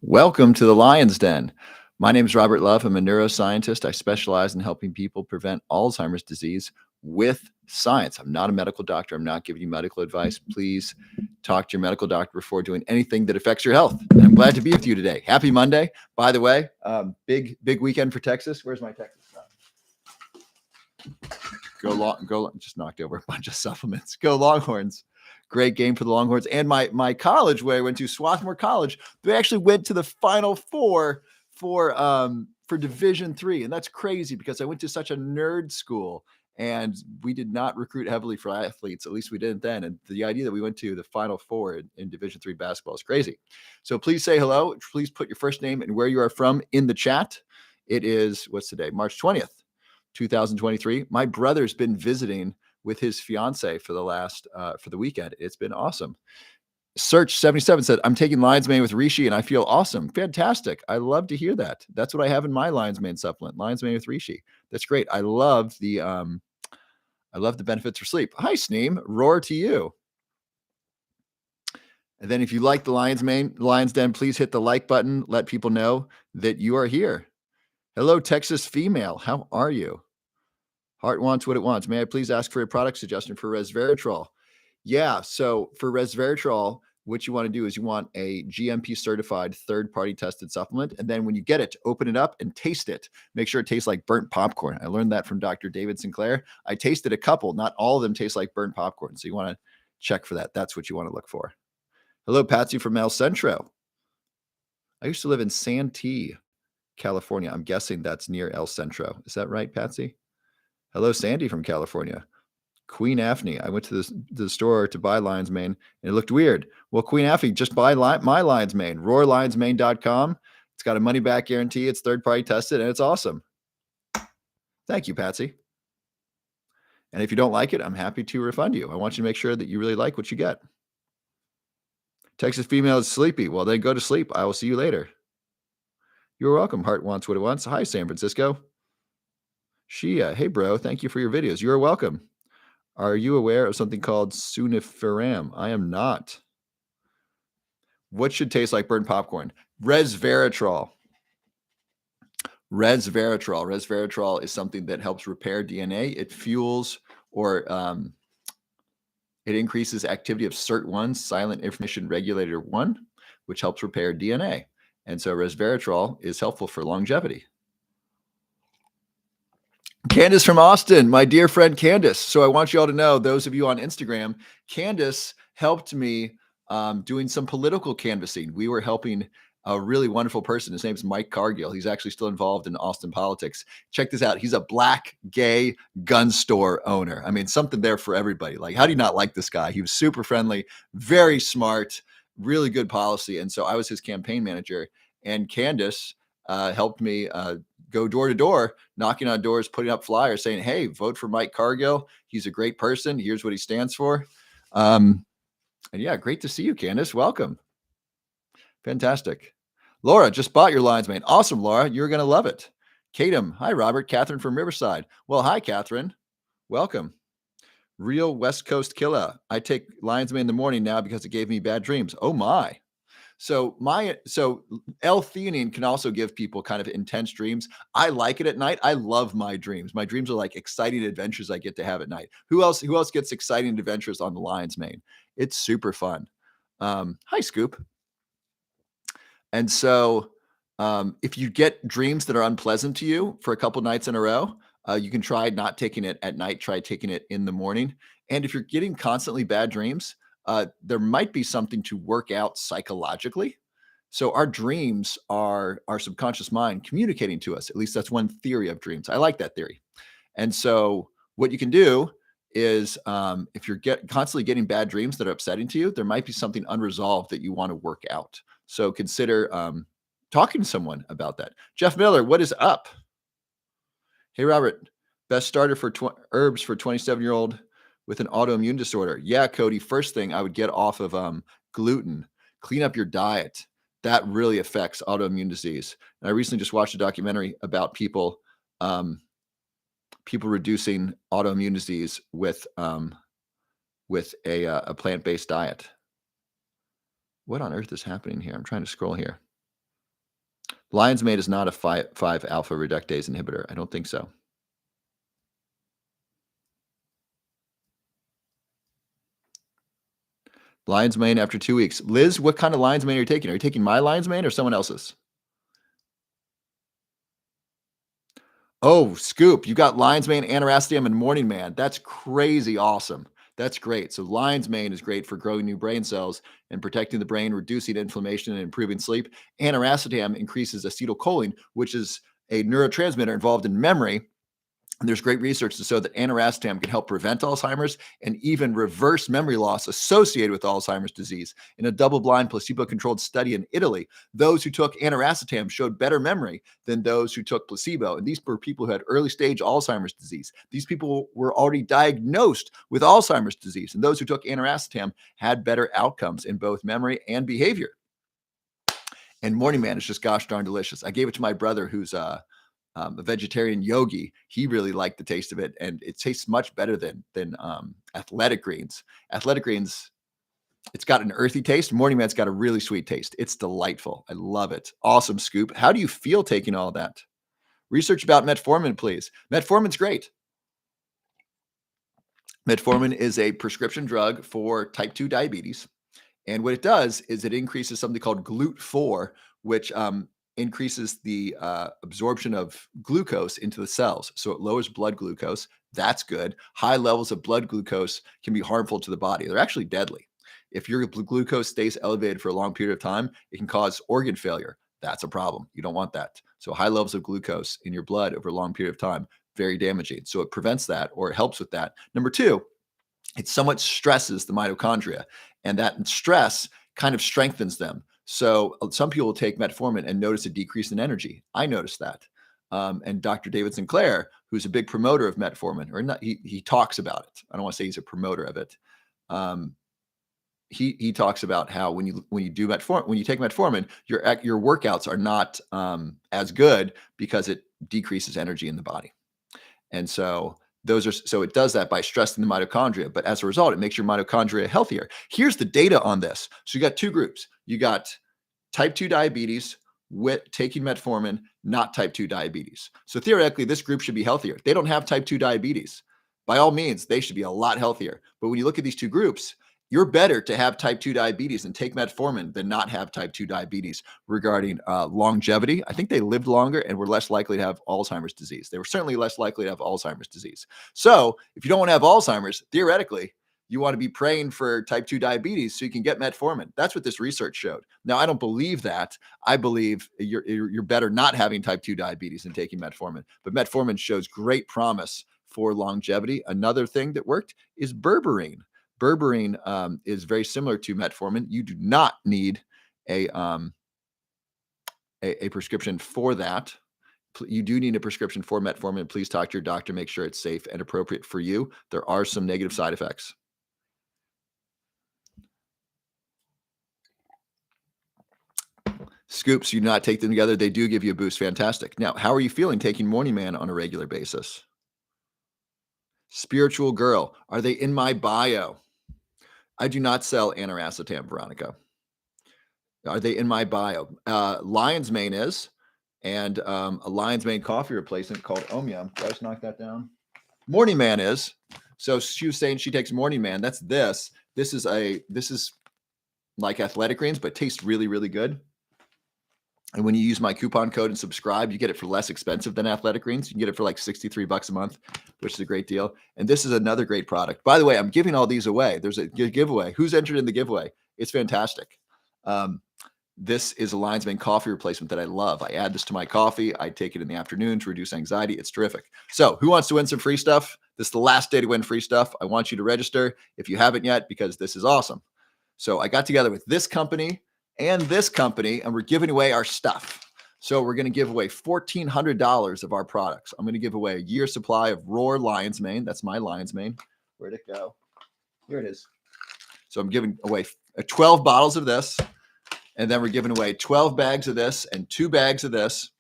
Welcome to the Lion's Den. My name is Robert Love. I'm a neuroscientist. I specialize in helping people prevent Alzheimer's disease with science. I'm not a medical doctor. I'm not giving you medical advice. Please talk to your medical doctor before doing anything that affects your health. And I'm glad to be with you today. Happy Monday. By the way, big weekend for Texas. Where's my Texas stuff? Go! Just knocked over a bunch of supplements. Go Longhorns. Great game for the Longhorns. And my college, where I went to, Swarthmore College, they actually went to the Final Four for Division III, and that's crazy because I went to such a nerd school, and we did not recruit heavily for athletes. At least we didn't then. And the idea that we went to the Final Four in Division III basketball is crazy. So please say hello. Please put your first name and where you are from in the chat. It is, what's today? March 20th, 2023. My brother's been visiting with his fiance for the weekend. It's been awesome. Search 77 said, I'm taking Lion's Mane with Reishi and I feel awesome. Fantastic. I love to hear that. That's what I have in my Lion's Mane supplement, Lion's Mane with Reishi. That's great. I love the benefits for sleep. Hi, Sneem. Roar to you. And then if you like the Lion's Den, please hit the like button. Let people know that you are here. Hello, Texas female. How are you? Heart wants what it wants. May I please ask for a product suggestion for resveratrol? Yeah, so for resveratrol, what you want to do is you want a GMP certified third-party tested supplement. And then when you get it, open it up and taste it. Make sure it tastes like burnt popcorn. I learned that from Dr. David Sinclair. I tasted a couple. Not all of them taste like burnt popcorn. So you want to check for that. That's what you want to look for. Hello, Patsy from El Centro. I used to live in Santee, California. I'm guessing that's near El Centro. Is that right, Patsy? Hello, Sandy from California. Queen Afney. I went to the store to buy Lion's Mane, and it looked weird. Well, Queen Afney, just buy my Lion's Mane, roarlionsmane.com. It's got a money-back guarantee. It's third-party tested, and it's awesome. Thank you, Patsy. And if you don't like it, I'm happy to refund you. I want you to make sure that you really like what you get. Texas female is sleepy. Well, then go to sleep. I will see you later. You're welcome. Heart wants what it wants. Hi, San Francisco. Shia, hey, bro. Thank you for your videos. You're welcome. Are you aware of something called suniferam? I am not. What should taste like burnt popcorn? Resveratrol. Resveratrol is something that helps repair DNA. It fuels or it increases activity of SIRT1, silent information regulator 1, which helps repair DNA. And so resveratrol is helpful for longevity. Candace from Austin, my dear friend Candace. So I want you all to know, those of you on Instagram, Candace helped me doing some political canvassing. We were helping a really wonderful person. His name's Mike Cargill. He's actually still involved in Austin politics. Check this out. He's a black, gay gun store owner. I mean, something there for everybody. Like, how do you not like this guy? He was super friendly, very smart, really good policy. And so I was his campaign manager. And Candace helped me go door to door, knocking on doors, putting up flyers saying, hey, vote for Mike Cargill. He's a great person. Here's what he stands for. And yeah, great to see you, Candace. Welcome. Fantastic. Laura just bought your Lion's Mane. Awesome, Laura. You're going to love it. Katem. Hi, Robert. Catherine from Riverside. Well, hi, Catherine. Welcome. Real West Coast killer. I take Lion's Mane in the morning now because it gave me bad dreams. Oh, my. So L-theanine can also give people kind of intense dreams. I like it at night. I love my dreams. My dreams are like exciting adventures I get to have at night. Who else gets exciting adventures on the Lion's Mane? It's super fun. Hi, Scoop. And so if you get dreams that are unpleasant to you for a couple nights in a row, you can try not taking it at night. Try taking it in the morning. And if you're getting constantly bad dreams, there might be something to work out psychologically. So our dreams are our subconscious mind communicating to us. At least that's one theory of dreams. I like that theory. And so what you can do is if you're constantly getting bad dreams that are upsetting to you, there might be something unresolved that you want to work out. So consider talking to someone about that. Jeff Miller, what is up? Hey, Robert, best starter for herbs for 27-year-old with an autoimmune disorder. Yeah, Cody, first thing I would get off of gluten, clean up your diet. That really affects autoimmune disease. And I recently just watched a documentary about people reducing autoimmune disease with a plant-based diet. What on earth is happening here? I'm trying to scroll here. Lion's mane is not a 5 alpha reductase inhibitor. I don't think so. Lion's mane after 2 weeks. Liz, what kind of lion's mane are you taking? Are you taking my lion's mane or someone else's? Oh, scoop. You got lion's mane, aniracetam, and morning man. That's crazy awesome. That's great. So lion's mane is great for growing new brain cells and protecting the brain, reducing inflammation, and improving sleep. Aniracetam increases acetylcholine, which is a neurotransmitter involved in memory. And there's great research to show that aniracetam can help prevent Alzheimer's and even reverse memory loss associated with Alzheimer's disease. In a double-blind, placebo-controlled study in Italy, those who took aniracetam showed better memory than those who took placebo. And these were people who had early-stage Alzheimer's disease. These people were already diagnosed with Alzheimer's disease. And those who took aniracetam had better outcomes in both memory and behavior. And Morning Man is just gosh darn delicious. I gave it to my brother who's a vegetarian yogi. He really liked the taste of it, and it tastes much better than athletic greens. Athletic greens, it's got an earthy taste. Morning Man's got a really sweet taste. It's delightful. I love it. Awesome scoop. How do you feel taking all that? Research about metformin, please. Metformin's great. Metformin is a prescription drug for type 2 diabetes. And what it does is it increases something called GLUT4, which increases the absorption of glucose into the cells. So it lowers blood glucose. That's good. High levels of blood glucose can be harmful to the body. They're actually deadly. If your glucose stays elevated for a long period of time, it can cause organ failure. That's a problem. You don't want that. So high levels of glucose in your blood over a long period of time, very damaging. So it prevents that, or it helps with that. Number two, it somewhat stresses the mitochondria, and that stress kind of strengthens them. So some people will take metformin and notice a decrease in energy. I noticed that. And Dr. David Sinclair, who's a big promoter of metformin, or not, he talks about it. I don't want to say he's a promoter of it. He talks about how when you do metformin, when you take metformin, your workouts are not as good because it decreases energy in the body. And so it does that by stressing the mitochondria, but as a result, it makes your mitochondria healthier. Here's the data on this. So you got two groups. You got type 2 diabetes with taking metformin, not type 2 diabetes. So theoretically, this group should be healthier. They don't have type 2 diabetes. By all means, they should be a lot healthier. But when you look at these two groups, you're better to have type 2 diabetes and take metformin than not have type 2 diabetes regarding longevity. I think they lived longer and were less likely to have Alzheimer's disease. They were certainly less likely to have Alzheimer's disease. So if you don't want to have Alzheimer's, theoretically, you want to be praying for type 2 diabetes so you can get metformin. That's what this research showed. Now, I don't believe that. I believe you're better not having type 2 diabetes and taking metformin. But metformin shows great promise for longevity. Another thing that worked is berberine. Berberine is very similar to metformin. You do not need a prescription for that. You do need a prescription for metformin. Please talk to your doctor. Make sure it's safe and appropriate for you. There are some negative side effects. Scoops, you do not take them together. They do give you a boost. Fantastic. Now, how are you feeling taking Morning Man on a regular basis? Spiritual girl. Are they in my bio? I do not sell aniracetam, Veronica. Are they in my bio? Lion's Mane is, and a Lion's Mane coffee replacement called Omya. Did I just knock that down? Morning Man is. So she was saying she takes Morning Man. That's this. This is like athletic greens, but tastes really, really good. And when you use my coupon code and subscribe, you get it for less expensive than athletic greens. You can get it for like $63 a month, which is a great deal. And this is another great product. By the way, I'm giving all these away. There's a giveaway. Who's entered in the giveaway? It's fantastic. This is a Lion's Mane coffee replacement that I love. I add this to my coffee. I take it in the afternoon to reduce anxiety. It's terrific. So who wants to win some free stuff? This is the last day to win free stuff. I want you to register if you haven't yet, because this is awesome. So I got together with this company and this company, and we're giving away our stuff. So we're going to give away $1,400 of our products. I'm going to give away a year's supply of Roar Lion's Mane. That's my Lion's Mane. Where'd it go? Here it is. So I'm giving away 12 bottles of this, and then we're giving away 12 bags of this and 2 bags of this.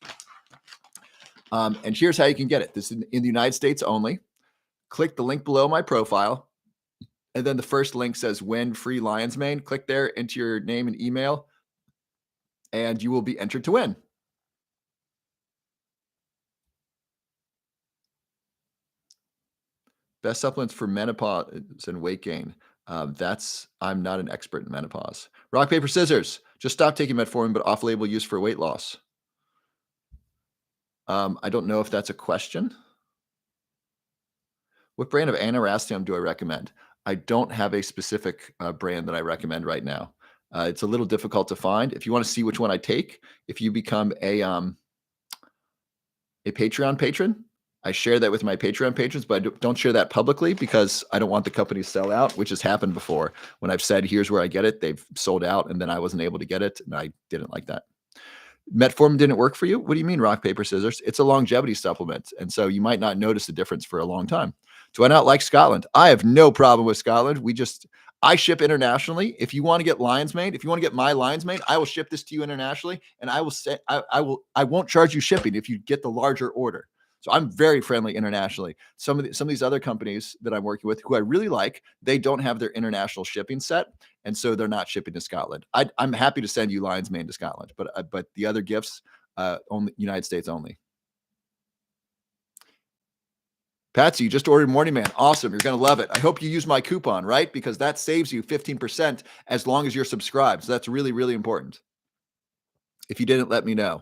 And here's how you can get it. This is in the United States only. Click the link below my profile. And then the first link says win free lion's mane. Click there, enter your name and email, and you will be entered to win. Best supplements for menopause and weight gain. I'm not an expert in menopause. Rock, paper, scissors. Just stop taking metformin, but off-label use for weight loss. I don't know if that's a question. What brand of anirastium do I recommend? I don't have a specific brand that I recommend right now. It's a little difficult to find. If you want to see which one I take, if you become a Patreon patron, I share that with my Patreon patrons, but I don't share that publicly because I don't want the company to sell out, which has happened before. When I've said, here's where I get it, they've sold out, and then I wasn't able to get it, and I didn't like that. Metformin didn't work for you? What do you mean rock, paper, scissors? It's a longevity supplement, and so you might not notice the difference for a long time. Do I not like Scotland? I have no problem with Scotland. I ship internationally. If you want to get lion's mane, if you want to get my lion's mane, I will ship this to you internationally, and I won't charge you shipping if you get the larger order. So I'm very friendly internationally. Some of these other companies that I'm working with, who I really like, they don't have their international shipping set, and so they're not shipping to Scotland. I'm happy to send you lion's mane to Scotland, but the other gifts, only United States only. Patsy, you just ordered Morning Man. Awesome. You're going to love it. I hope you use my coupon, right? Because that saves you 15% as long as you're subscribed. So that's really, really important. If you didn't, let me know.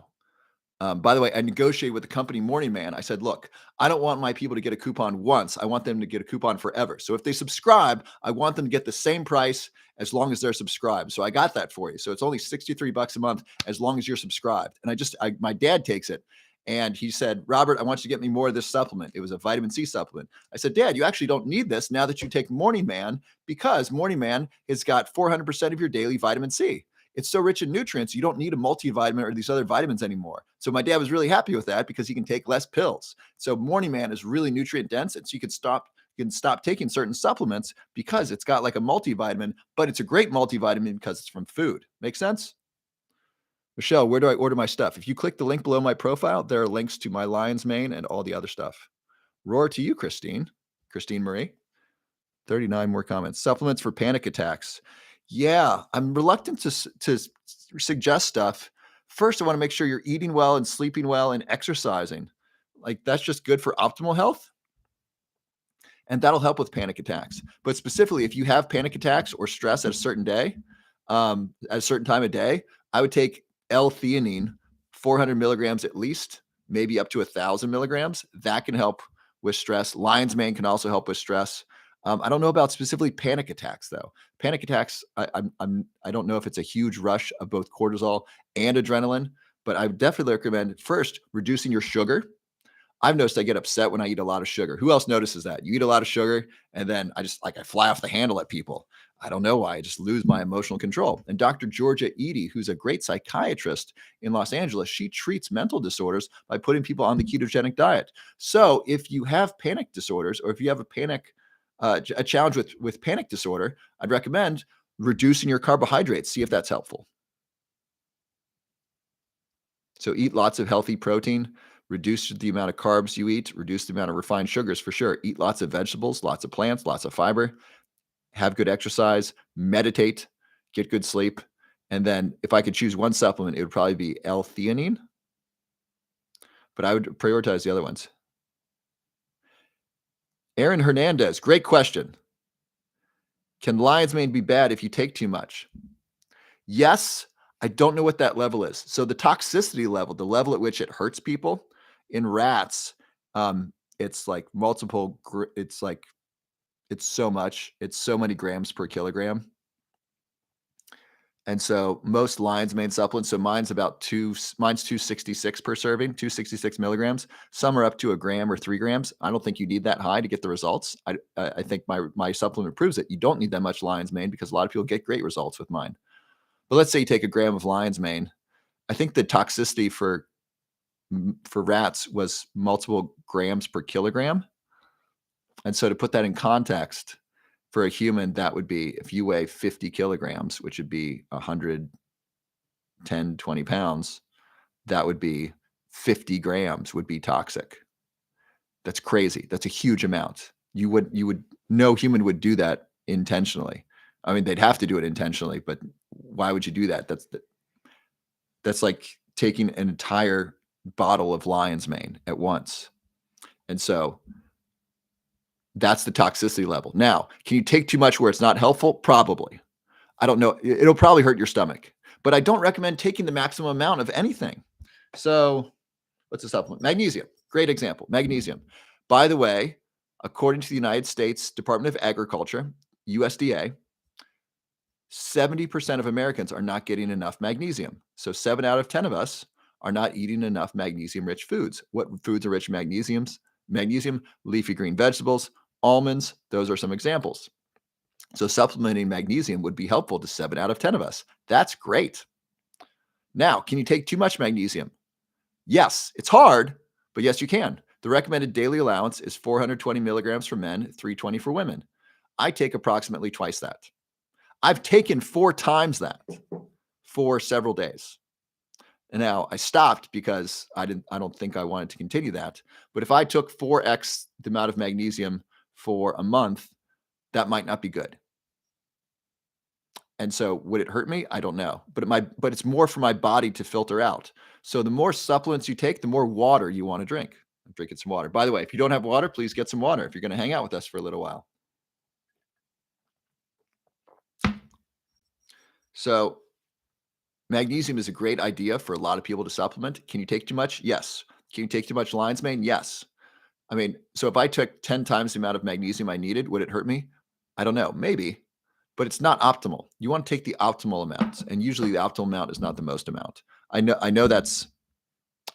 By the way, I negotiated with the company Morning Man. I said, look, I don't want my people to get a coupon once. I want them to get a coupon forever. So if they subscribe, I want them to get the same price as long as they're subscribed. So I got that for you. So it's only $63 a month as long as you're subscribed. And my dad takes it. And he said, Robert, I want you to get me more of this supplement. It was a vitamin C supplement. I said, Dad, you actually don't need this now that you take Morning Man, because Morning Man has got 400% of your daily vitamin C. It's so rich in nutrients, you don't need a multivitamin or these other vitamins anymore. So my dad was really happy with that because he can take less pills. So Morning Man is really nutrient dense, and so you can stop taking certain supplements because it's got like a multivitamin, but it's a great multivitamin because it's from food. Make sense? Michelle, where do I order my stuff? If you click the link below my profile, there are links to my lion's mane and all the other stuff. Roar to you, Christine Marie. 39 more comments. Supplements for panic attacks. Yeah, I'm reluctant to suggest stuff. First, I want to make sure you're eating well and sleeping well and exercising. Like, that's just good for optimal health. And that'll help with panic attacks. But specifically, if you have panic attacks or stress at a certain day, at a certain time of day, I would take L-theanine, 400 milligrams at least, maybe up to 1,000 milligrams. That can help with stress. Lion's mane can also help with stress. I don't know about specifically panic attacks, though. Panic attacks, I don't know if it's a huge rush of both cortisol and adrenaline, but I would definitely recommend first reducing your sugar. I've noticed I get upset when I eat a lot of sugar. Who else notices that? You eat a lot of sugar, and then I fly off the handle at people. I don't know why. I just lose my emotional control. And Dr. Georgia Eady, who's a great psychiatrist in Los Angeles, she treats mental disorders by putting people on the ketogenic diet. So if you have panic disorders, or if you have a challenge with panic disorder, I'd recommend reducing your carbohydrates. See if that's helpful. So eat lots of healthy protein, reduce the amount of carbs you eat, reduce the amount of refined sugars for sure. Eat lots of vegetables, lots of plants, lots of fiber, have good exercise, meditate, get good sleep. And then if I could choose one supplement, it would probably be L-theanine, but I would prioritize the other ones. Aaron Hernandez, great question. Can lion's mane be bad if you take too much? Yes. I don't know what that level is. So the toxicity level, the level at which it hurts people in rats, it's like it's so much. It's so many grams per kilogram. And so most lion's mane supplements, so mine's 266 per serving, 266 milligrams. Some are up to a gram or 3 grams. I don't think you need that high to get the results. I think my supplement proves it. You don't need that much lion's mane because a lot of people get great results with mine. But let's say you take a gram of lion's mane. I think the toxicity for rats was multiple grams per kilogram. And so to put that in context, for a human, that would be, if you weigh 50 kilograms, which would be 110, 20 pounds, that would be 50 grams would be toxic. That's crazy. That's a huge amount. No human would do that intentionally. I mean, they'd have to do it intentionally, but why would you do that? That's like taking an entire bottle of lion's mane at once. And so that's the toxicity level. Now, can you take too much where it's not helpful? Probably. I don't know. It'll probably hurt your stomach, but I don't recommend taking the maximum amount of anything. So, what's a supplement? Magnesium. Great example. Magnesium. By the way, according to the United States Department of Agriculture, USDA, 70% of Americans are not getting enough magnesium. So 7 out of 10 of us are not eating enough magnesium-rich foods. What foods are rich in magnesiums? Magnesium, leafy green vegetables, almonds, those are some examples. So supplementing magnesium would be helpful to 7 out of 10 of us. That's great. Now, can you take too much magnesium? Yes, it's hard, but yes, you can. The recommended daily allowance is 420 milligrams for men, 320 for women. I take approximately twice that. I've taken 4 times that for several days. And now I stopped because I don't think I wanted to continue that. But if I took 4x the amount of magnesium for a month, that might not be good. And so would it hurt me? I don't know. But it's more for my body to filter out. So the more supplements you take, the more water you want to drink. I'm drinking some water. By the way, if you don't have water, please get some water if you're going to hang out with us for a little while. So magnesium is a great idea for a lot of people to supplement. Can you take too much? Yes. Can you take too much lion's mane? Yes. I mean, so if I took 10 times the amount of magnesium I needed, would it hurt me? I don't know. Maybe, but it's not optimal. You want to take the optimal amounts, and usually the optimal amount is not the most amount. I know that's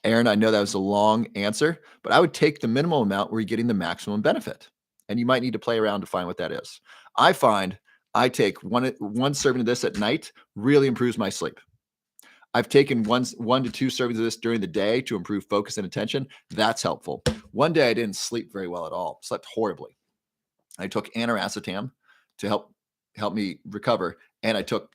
Aaron. I know that was a long answer, but I would take the minimal amount where you're getting the maximum benefit, and you might need to play around to find what that is. I find I take one serving of this at night really improves my sleep. I've taken one to two servings of this during the day to improve focus and attention. That's helpful. One day I didn't sleep very well at all. Slept horribly. I took aniracetam to help me recover, and I took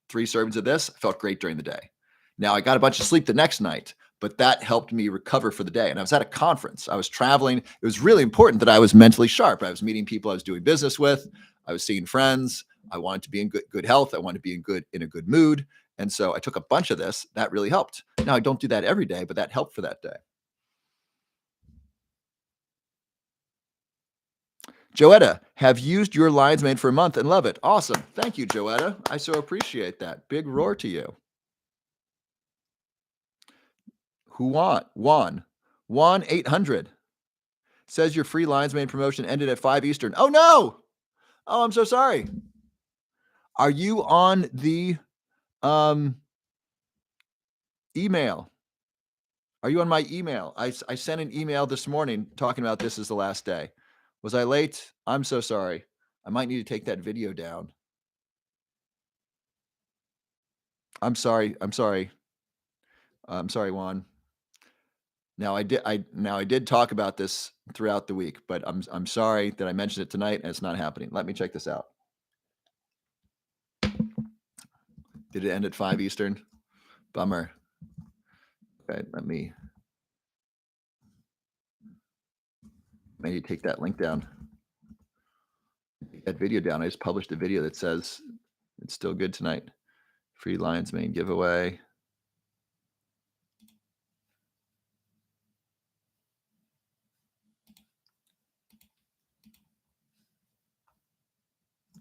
3 servings of this. I felt great during the day. Now I got a bunch of sleep the next night, but that helped me recover for the day. And I was at a conference. I was traveling. It was really important that I was mentally sharp. I was meeting people I was doing business with. I was seeing friends. I wanted to be in good health. I wanted to be in a good mood. And so I took a bunch of this. That really helped. Now I don't do that every day, but that helped for that day. Joetta, have used your lion's mane for a month and love it. Awesome. Thank you, Joetta. I so appreciate that. Big roar to you. Who want? Juan 800 says your free lion's mane promotion ended at 5 Eastern. Oh, no. Oh, I'm so sorry. Are you on the email? Are you on my email? I sent an email this morning talking about this is the last day. Was I late? I'm so sorry. I might need to take that video down. I'm sorry. I'm sorry, Juan. Now I did talk about this throughout the week, but I'm sorry that I mentioned it tonight and it's not happening. Let me check this out. Did it end at 5 Eastern? Bummer. Okay, let me maybe take that link down. Take that video down. I just published a video that says it's still good tonight. Free lion's mane giveaway.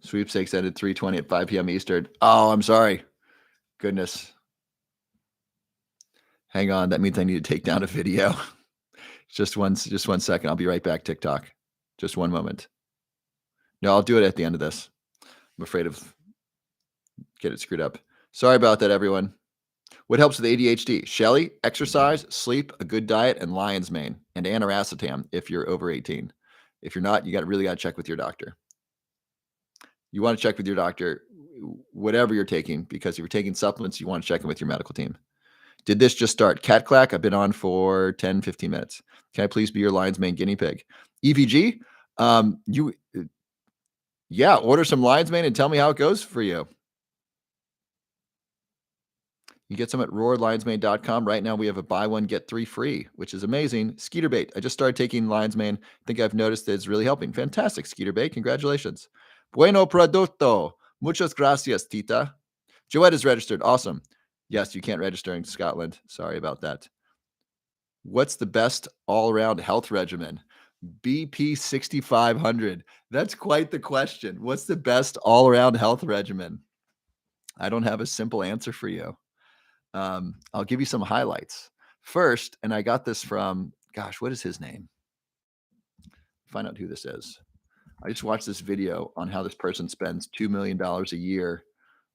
Sweepstakes ended 3:20 at 5 p.m. Eastern. Oh, I'm sorry. Goodness. Hang on. That means I need to take down a video. just one second. I'll be right back, TikTok. Just one moment. No, I'll do it at the end of this. I'm afraid of get it screwed up. Sorry about that, everyone. What helps with ADHD? Shelly, exercise, sleep, a good diet, and lion's mane, and aniracetam if you're over 18. If you're not, you really got to check with your doctor. You want to check with your doctor, whatever you're taking, because if you're taking supplements, you want to check in with your medical team. Did this just start? Cat Clack, I've been on for 10, 15 minutes. Can I please be your lion's mane guinea pig? EVG, order some lion's mane and tell me how it goes for you. You get some at roarlionsmane.com. Right now we have a buy one, get 3 free, which is amazing. Skeeter bait. I just started taking lion's mane. I think I've noticed that it's really helping. Fantastic, Skeeter bait. Congratulations. Bueno producto. Muchas gracias, Tita. Joette is registered. Awesome. Yes, you can't register in Scotland. Sorry about that. What's the best all around health regimen? BP 6500. That's quite the question. What's the best all around health regimen? I don't have a simple answer for you. I'll give you some highlights. First, and I got this from, gosh, what is his name? Find out who this is. I just watched this video on how this person spends $2 million a year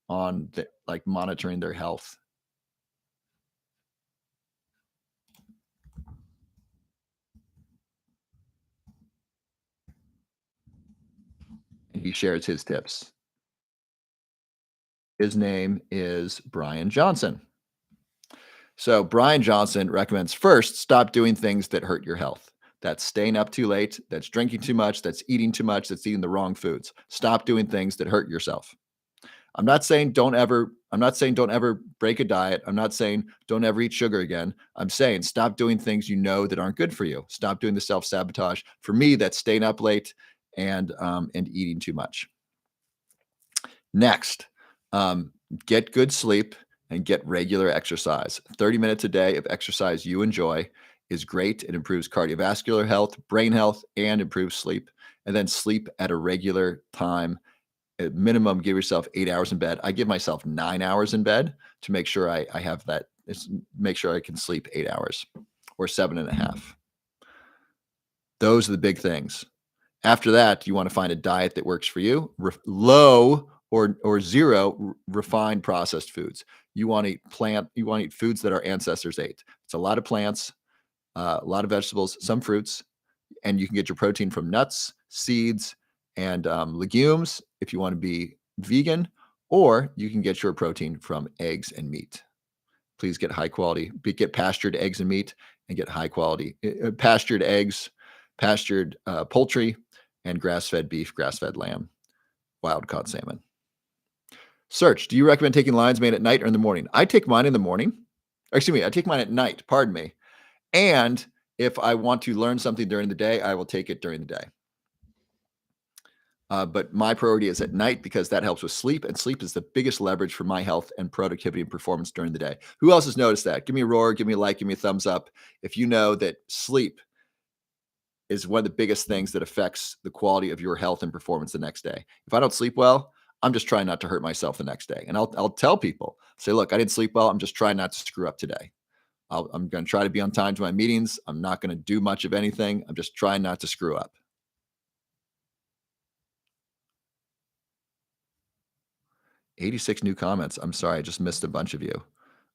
on like monitoring their health. And he shares his tips. His name is Brian Johnson. So Brian Johnson recommends first, stop doing things that hurt your health. That's staying up too late, that's drinking too much, that's eating too much, that's eating the wrong foods. Stop doing things that hurt yourself. I'm not saying don't ever break a diet. I'm not saying don't ever eat sugar again. I'm saying stop doing things you know that aren't good for you. Stop doing the self-sabotage. For me, that's staying up late and eating too much. Next, get good sleep and get regular exercise. 30 minutes a day of exercise you enjoy is great. It improves cardiovascular health, brain health, and improves sleep. And then sleep at a regular time. At minimum, give yourself 8 hours in bed. I give myself 9 hours in bed to make sure I have that. Make sure I can sleep 8 hours or 7.5. Those are the big things. After that, you want to find a diet that works for you. Low or zero refined processed foods. You want to eat foods that our ancestors ate. It's a lot of plants, a lot of vegetables, some fruits, and you can get your protein from nuts, seeds, and legumes if you want to be vegan, or you can get your protein from eggs and meat. Please get high quality, get pastured eggs and meat, and get high quality pastured eggs, pastured poultry, and grass-fed beef, grass-fed lamb, wild-caught salmon. Search, do you recommend taking lion's mane at night or in the morning? I take mine in the morning. Excuse me, I take mine at night, pardon me. And if I want to learn something during the day, I will take it during the day. But my priority is at night because that helps with sleep, and sleep is the biggest leverage for my health and productivity and performance during the day. Who else has noticed that? Give me a roar, give me a like, give me a thumbs up if you know that sleep is one of the biggest things that affects the quality of your health and performance the next day. If I don't sleep well, I'm just trying not to hurt myself the next day. And I'll tell people, say, look, I didn't sleep well. I'm just trying not to screw up today. I'm going to try to be on time to my meetings. I'm not going to do much of anything. I'm just trying not to screw up. 86 new comments. I'm sorry, I just missed a bunch of you.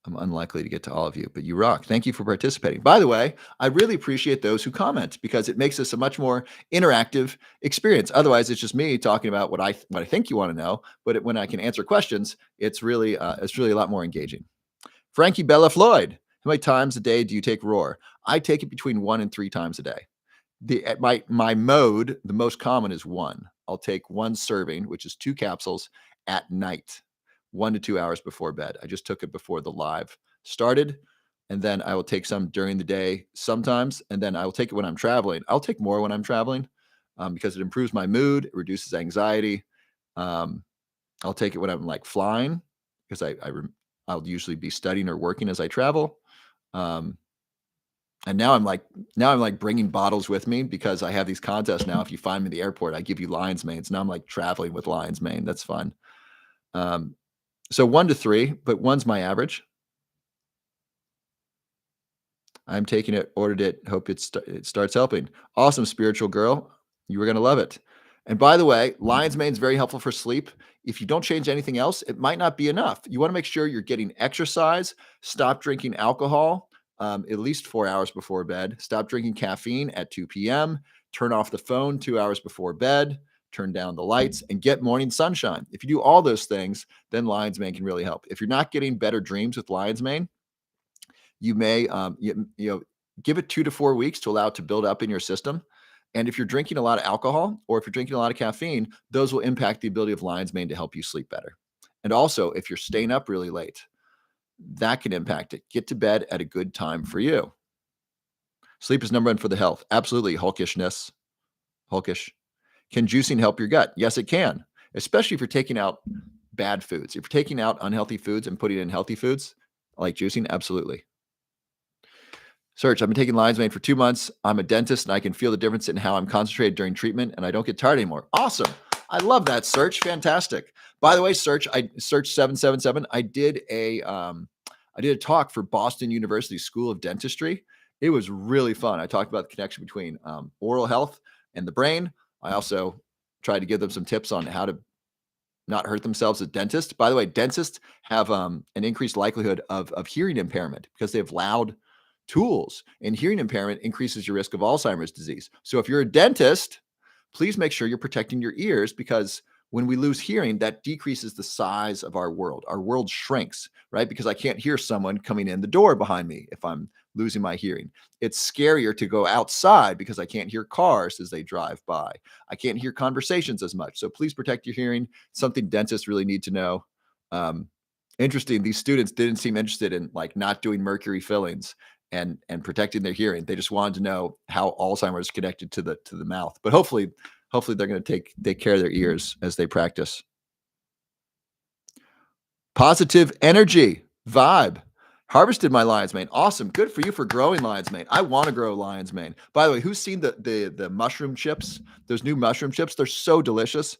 I'm unlikely to get to all of you, but you rock. Thank you for participating. By the way, I really appreciate those who comment because it makes this a much more interactive experience. Otherwise, it's just me talking about what I think you want to know. But when I can answer questions, it's really a lot more engaging. Frankie Bella Floyd, how many times a day do you take Roar? I take it between 1 and 3 times a day. My mode, the most common is 1. I'll take 1 serving, which is 2 capsules at night, 1 to 2 hours before bed. I just took it before the live started, and then I will take some during the day sometimes, and then I will take it when I'm traveling. I'll take more when I'm traveling because it improves my mood, it reduces anxiety. I'll take it when I'm like flying because I'll usually be studying or working as I travel. And now I'm like bringing bottles with me because I have these contests now. If you find me in the airport, I give you lion's manes. Now I'm like traveling with lion's mane. That's fun. So 1 to 3, but 1's my average. I'm taking it, ordered it, hope it starts helping. Awesome, spiritual girl. You were going to love it. And by the way, lion's mane is very helpful for sleep. If you don't change anything else, it might not be enough. You want to make sure you're getting exercise, stop drinking alcohol at least 4 hours before bed, stop drinking caffeine at 2 p.m., turn off the phone 2 hours before bed, turn down the lights, and get morning sunshine. If you do all those things, then lion's mane can really help. If you're not getting better dreams with lion's mane, you may give it 2 to 4 weeks to allow it to build up in your system. And if you're drinking a lot of alcohol or if you're drinking a lot of caffeine, those will impact the ability of lion's mane to help you sleep better. And also, if you're staying up really late, that can impact it. Get to bed at a good time for you. Sleep is number 1 for the health. Absolutely. Hulkish. Can juicing help your gut? Yes, it can. especially if you're taking out bad foods. If you're taking out unhealthy foods and putting in healthy foods, like juicing, absolutely. Search, I've been taking lion's mane for 2 months. I'm a dentist and I can feel the difference in how I'm concentrated during treatment and I don't get tired anymore. Awesome. I love that, Search. Fantastic. By the way, Search, I Search 777. I did a talk for Boston University School of Dentistry. It was really fun. I talked about the connection between oral health and the brain. I also tried to give them some tips on how to not hurt themselves as dentists. By the way, dentists have an increased likelihood of hearing impairment because they have loud tools, and hearing impairment increases your risk of Alzheimer's disease. So if you're a dentist, please make sure you're protecting your ears because when we lose hearing, that decreases the size of our world. Our world shrinks, right? Because I can't hear someone coming in the door behind me if I'm losing my hearing. It's scarier to go outside because I can't hear cars as they drive by. I can't hear conversations as much. So please protect your hearing. Something dentists really need to know. Um, Interesting. These students didn't seem interested in like not doing mercury fillings and protecting their hearing. They just wanted to know how Alzheimer's is connected to the mouth. But hopefully they're going to take care of their ears as they practice. Positive energy vibe. Harvested my lion's mane. Awesome. Good for you for growing lion's mane. I want to grow lion's mane. By the way, who's seen the mushroom chips? Those new mushroom chips, they're so delicious.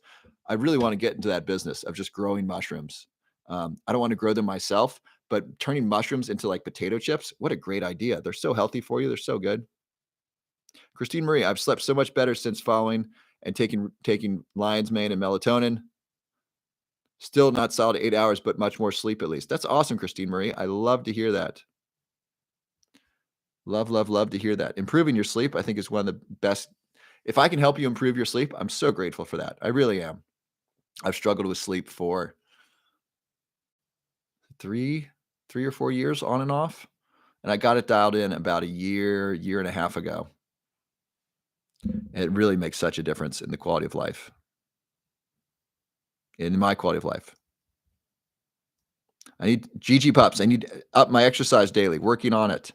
I really want to get into that business of just growing mushrooms. I don't want to grow them myself, but turning mushrooms into like potato chips, what a great idea. They're so healthy for you. They're so good. Christine Marie, I've slept so much better since following and taking lion's mane and melatonin. Still not solid 8 hours, but much more sleep at least. That's awesome, Christine Marie. I love to hear that. Love, love, love to hear that. Improving your sleep, I think, is one of the best. If I can help you improve your sleep, I'm so grateful for that. I really am. I've struggled with sleep for three or 4 years on and off. And I got it dialed in about a year and a half ago. It really makes such a difference in the quality of life, in my quality of life. I need GG Pups. I need up my exercise daily, working on it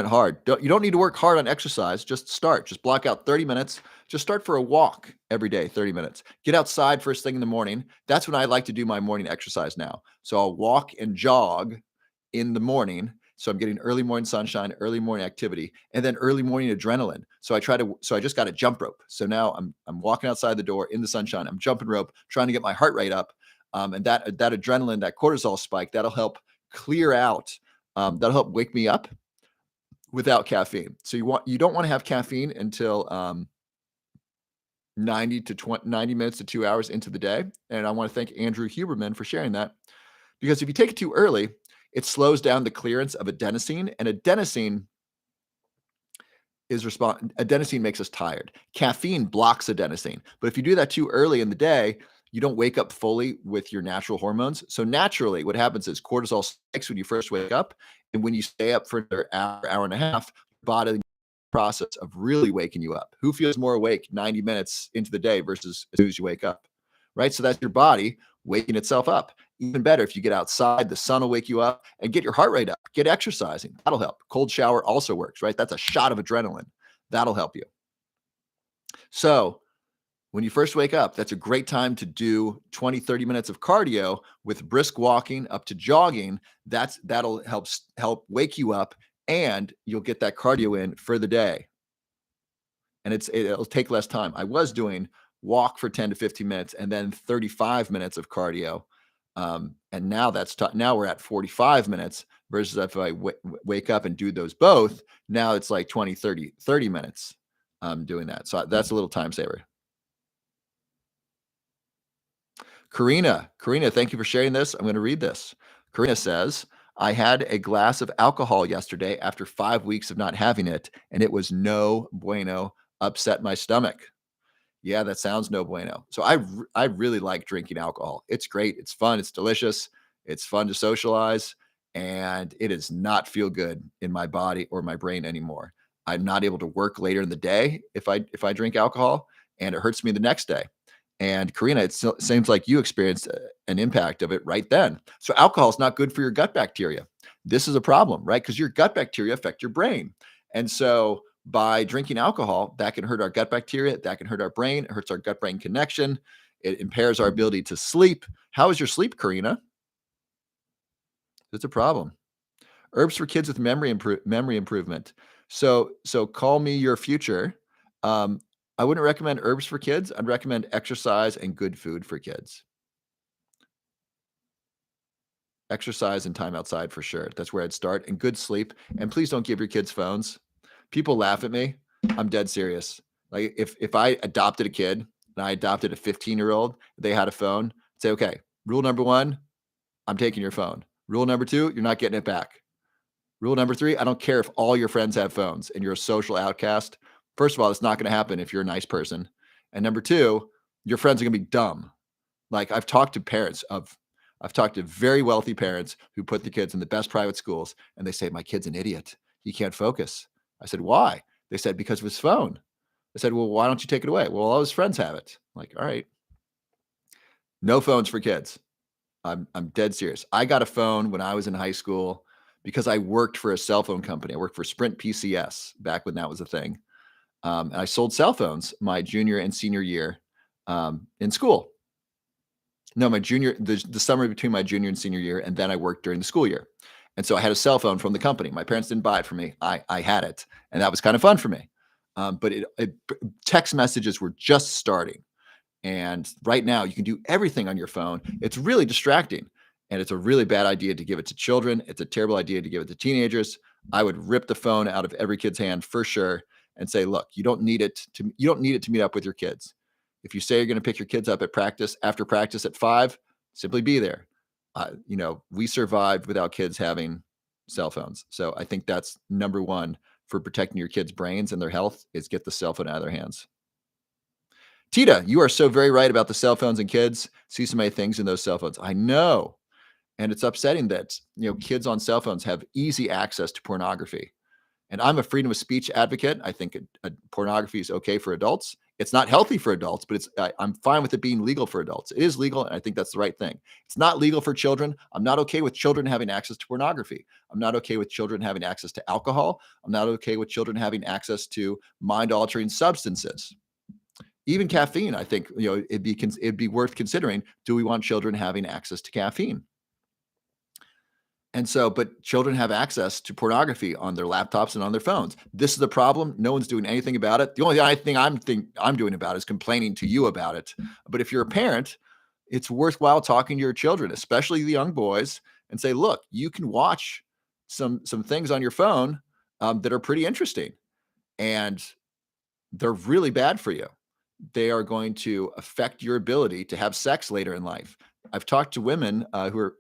hard. You don't need to work hard on exercise. Just start. Just block out 30 minutes. Just start for a walk every day, 30 minutes. Get outside first thing in the morning. That's when I like to do my morning exercise now. So I'll walk and jog in the morning. So I'm getting early morning sunshine, early morning activity, and then early morning adrenaline. So I just got a jump rope. So now I'm walking outside the door in the sunshine. I'm jumping rope, trying to get my heart rate up. And that adrenaline, that cortisol spike, that'll help clear out. That'll help wake me up without caffeine. So you don't want to have caffeine until 90 minutes to 2 hours into the day. And I want to thank Andrew Huberman for sharing that, because if you take it too early, it slows down the clearance of adenosine, and adenosine makes us tired. Caffeine blocks adenosine. But if you do that too early in the day, you don't wake up fully with your natural hormones. So naturally, what happens is cortisol spikes when you first wake up. And when you stay up for another hour and a half, your body process of really waking you up. Who feels more awake 90 minutes into the day versus as soon as you wake up, right? So that's your body waking itself up. Even better, if you get outside, the sun will wake you up, and get your heart rate up. Get exercising. That'll help. Cold shower also works, right? That's a shot of adrenaline. That'll help you. So when you first wake up, that's a great time to do 20, 30 minutes of cardio with brisk walking up to jogging. That'll help wake you up, and you'll get that cardio in for the day. And it'll take less time. I was doing walk for 10 to 15 minutes and then 35 minutes of cardio. And now now we're at 45 minutes versus if I wake up and do those both, now it's like 20, 30 minutes doing that. So that's a little time saver. Karina, thank you for sharing this. I'm going to read this. Karina says, I had a glass of alcohol yesterday after 5 weeks of not having it, and it was no bueno, upset my stomach. Yeah, that sounds no bueno. So I really like drinking alcohol. It's great. It's fun. It's delicious. It's fun to socialize, and it does not feel good in my body or my brain anymore. I'm not able to work later in the day if I drink alcohol, and it hurts me the next day. And Karina, it seems like you experienced an impact of it right then. So alcohol is not good for your gut bacteria. This is a problem, right? Because your gut bacteria affect your brain. And so by drinking alcohol, that can hurt our gut bacteria. That can hurt our brain. It hurts our gut-brain connection. It impairs our ability to sleep. How is your sleep, Karina? It's a problem. Herbs for kids with memory improvement. So call me your future. Um, I wouldn't recommend herbs for kids. I'd recommend exercise and good food for kids. Exercise and time outside for sure. That's where I'd start, and good sleep. And please don't give your kids phones. People laugh at me. I'm dead serious. Like if I adopted a kid and I adopted a 15-year-old, they had a phone, say, okay, rule number one, I'm taking your phone. Rule number two, you're not getting it back. Rule number three, I don't care if all your friends have phones and you're a social outcast. First of all, it's not going to happen if you're a nice person. And number two, your friends are going to be dumb. Like I've talked to very wealthy parents who put the kids in the best private schools and they say, my kid's an idiot. He can't focus. I said, why? They said, because of his phone. I said, well, why don't you take it away? Well, all his friends have it. I'm like, all right, no phones for kids. I'm dead serious. I got a phone when I was in high school because I worked for a cell phone company. I worked for Sprint PCS back when that was a thing. And I sold cell phones my junior and senior year in school. No, the summer between my junior and senior year, and then I worked during the school year. And so I had a cell phone from the company. My parents didn't buy it for me. I had it, and that was kind of fun for me. But text messages were just starting. And right now, you can do everything on your phone. It's really distracting. And it's a really bad idea to give it to children. It's a terrible idea to give it to teenagers. I would rip the phone out of every kid's hand for sure and say, look, you don't need it to meet up with your kids. If you say you're going to pick your kids up at practice after practice at 5, simply be there. We survived without kids having cell phones. So I think that's number one for protecting your kids' brains and their health is get the cell phone out of their hands. Tita, you are so very right about the cell phones and kids. See so many things in those cell phones. I know. And it's upsetting that, kids on cell phones have easy access to pornography. And I'm a freedom of speech advocate. I think pornography is okay for adults. It's not healthy for adults, but I'm fine with it being legal for adults. It is legal, and I think that's the right thing. It's not legal for children. I'm not okay with children having access to pornography. I'm not okay with children having access to alcohol. I'm not okay with children having access to mind-altering substances. Even caffeine, I think, it'd be worth considering. Do we want children having access to caffeine? And so, but children have access to pornography on their laptops and on their phones. This is the problem. No one's doing anything about it. The only thing I'm doing about it is complaining to you about it. But if you're a parent, it's worthwhile talking to your children, especially the young boys, and say, look, you can watch some things on your phone that are pretty interesting, and they're really bad for you. They are going to affect your ability to have sex later in life. I've talked to women who are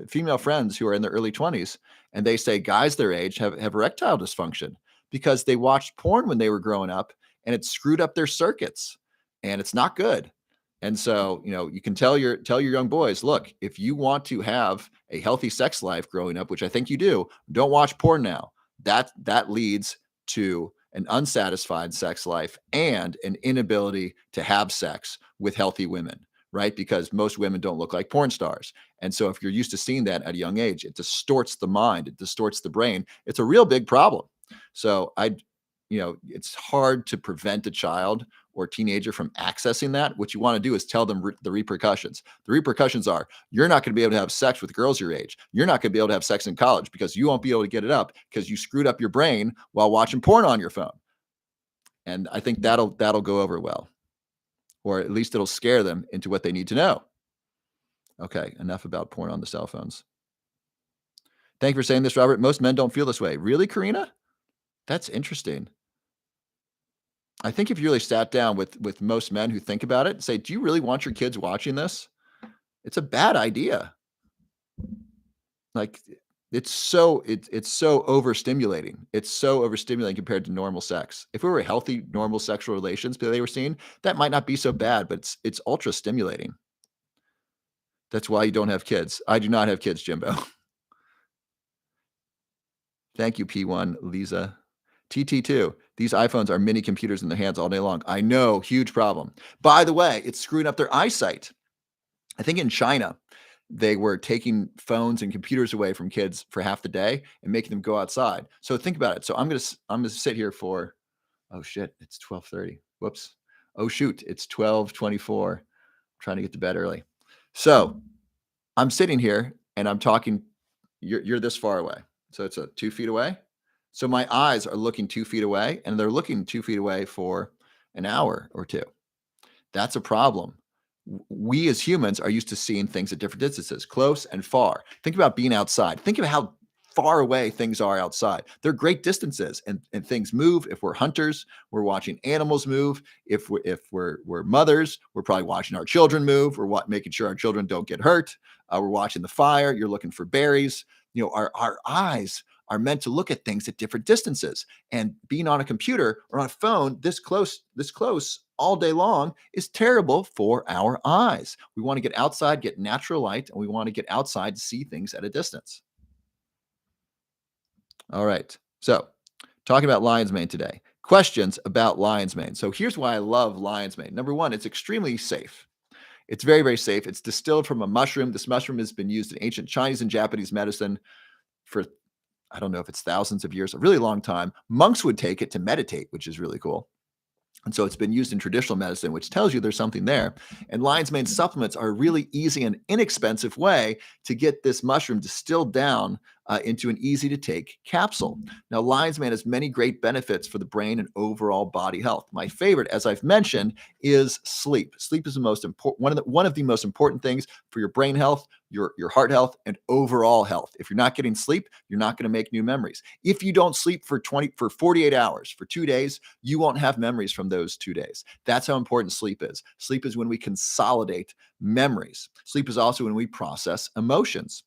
female friends who are in their early 20s, and they say guys their age have erectile dysfunction because they watched porn when they were growing up and it screwed up their circuits, and it's not good. And so, you can tell your young boys, look, if you want to have a healthy sex life growing up, which I think you do, don't watch porn now. That leads to an unsatisfied sex life and an inability to have sex with healthy women, right? Because most women don't look like porn stars. And so if you're used to seeing that at a young age, it distorts the mind, it distorts the brain. It's a real big problem. So it's hard to prevent a child or teenager from accessing that. What you want to do is tell them the repercussions. The repercussions are you're not going to be able to have sex with girls your age. You're not going to be able to have sex in college because you won't be able to get it up because you screwed up your brain while watching porn on your phone. And I think that'll go over well, or at least it'll scare them into what they need to know. Okay, enough about porn on the cell phones. Thank you for saying this, Robert. Most men don't feel this way. Really, Karina? That's interesting. I think if you really sat down with most men who think about it and say, do you really want your kids watching this? It's a bad idea. Like it's so overstimulating. It's so overstimulating compared to normal sex. If we were healthy, normal sexual relations that they were seeing, that might not be so bad, but it's ultra stimulating. That's why you don't have kids. I do not have kids, Jimbo. Thank you, P1, Lisa. TT2. These iPhones are mini computers in their hands all day long. I know, huge problem. By the way, it's screwing up their eyesight. I think in China, they were taking phones and computers away from kids for half the day and making them go outside. So think about it. So I'm gonna sit here for, oh shit, it's 12:30. Whoops. Oh shoot, it's 12:24. trying to get to bed early. So I'm sitting here and I'm talking. You're this far away, so it's a 2 feet away. So my eyes are looking 2 feet away, and they're looking 2 feet away for an hour or two. That's a problem. We as humans are used to seeing things at different distances, close and far. Think about being outside. Think of how far away things are outside. They're great distances, and things move. If we're hunters, we're watching animals move. If we're mothers, we're probably watching our children move. We're making sure our children don't get hurt. We're watching the fire. You're looking for berries. Our eyes are meant to look at things at different distances. And being on a computer or on a phone this close all day long is terrible for our eyes. We want to get outside, get natural light, and we want to get outside to see things at a distance. All right. So, talking about lion's mane today. Questions about lion's mane. So, here's why I love lion's mane. Number one, it's extremely safe. It's very, very safe. It's distilled from a mushroom. This mushroom has been used in ancient Chinese and Japanese medicine for, I don't know if it's thousands of years, a really long time. Monks would take it to meditate, which is really cool. And so it's been used in traditional medicine, which tells you there's something there. And lion's mane supplements are a really easy and inexpensive way to get this mushroom distilled down into an easy to take capsule. Now, lion's mane has many great benefits for the brain and overall body health. My favorite, as I've mentioned, is sleep. Sleep is the most important one of the most important things for your brain health, your heart health, and overall health. If you're not getting sleep, you're not going to make new memories. If you don't sleep for 48 hours, for 2 days, you won't have memories from those 2 days. That's how important sleep is. Sleep is when we consolidate memories. Sleep is also when we process emotions.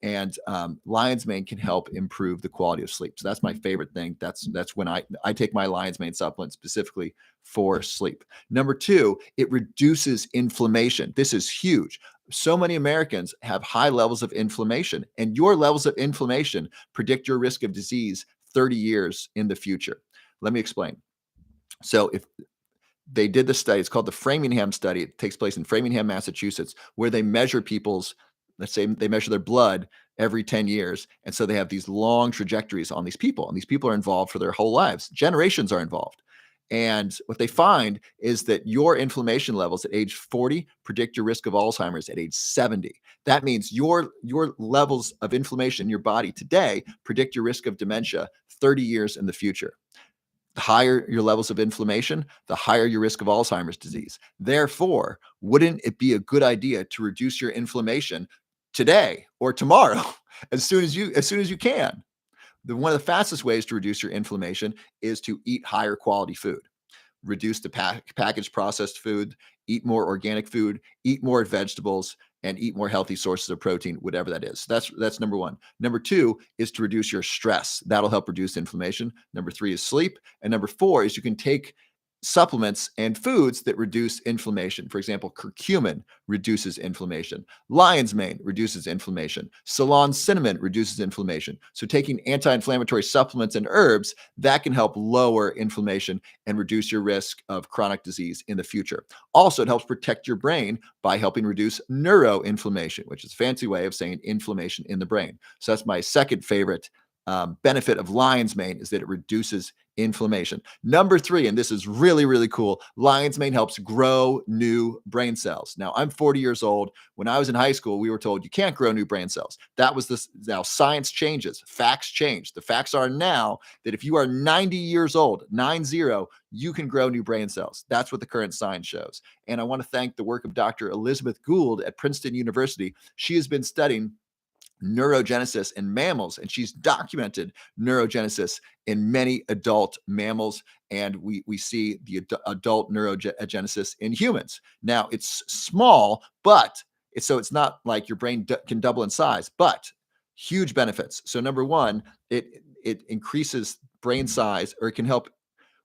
And lion's mane can help improve the quality of sleep. So that's my favorite thing. That's when I take my lion's mane supplement specifically for sleep. Number two, it reduces inflammation. This is huge. So many Americans have high levels of inflammation, and your levels of inflammation predict your risk of disease 30 years in the future. Let me explain. So if they did the study, it's called the Framingham study. It takes place in Framingham, Massachusetts, where they measure people's, let's say they measure their blood every 10 years. And so they have these long trajectories on these people, and these people are involved for their whole lives. Generations are involved. And what they find is that your inflammation levels at age 40 predict your risk of Alzheimer's at age 70. That means your levels of inflammation in your body today predict your risk of dementia 30 years in the future. The higher your levels of inflammation, the higher your risk of Alzheimer's disease. Therefore, wouldn't it be a good idea to reduce your inflammation today or tomorrow as soon as you can? One of the fastest ways to reduce your inflammation is to eat higher quality food. Reduce the packaged processed food, eat more organic food, eat more vegetables, and eat more healthy sources of protein, whatever that is. That's number one. Number two is to reduce your stress. That'll help reduce inflammation. Number three is sleep. And number four is you can take supplements and foods that reduce inflammation. For example, curcumin reduces inflammation. Lion's mane reduces inflammation. Ceylon cinnamon reduces inflammation. So taking anti-inflammatory supplements and herbs, that can help lower inflammation and reduce your risk of chronic disease in the future. Also, it helps protect your brain by helping reduce neuroinflammation, which is a fancy way of saying inflammation in the brain. So that's my second favorite benefit of lion's mane, is that it reduces inflammation. Number three, and this is really, really cool, lion's mane helps grow new brain cells. Now, I'm 40 years old. When I was in high school, we were told you can't grow new brain cells. That was this. Now, science changes. Facts change. The facts are now that if you are 90 years old, 90, you can grow new brain cells. That's what the current science shows. And I want to thank the work of Dr. Elizabeth Gould at Princeton University. She has been studying neurogenesis in mammals, and she's documented neurogenesis in many adult mammals, and we see the adult neurogenesis in humans. Now, it's small, but it's not like your brain can double in size, but huge benefits. So number one, it increases brain size, or it can help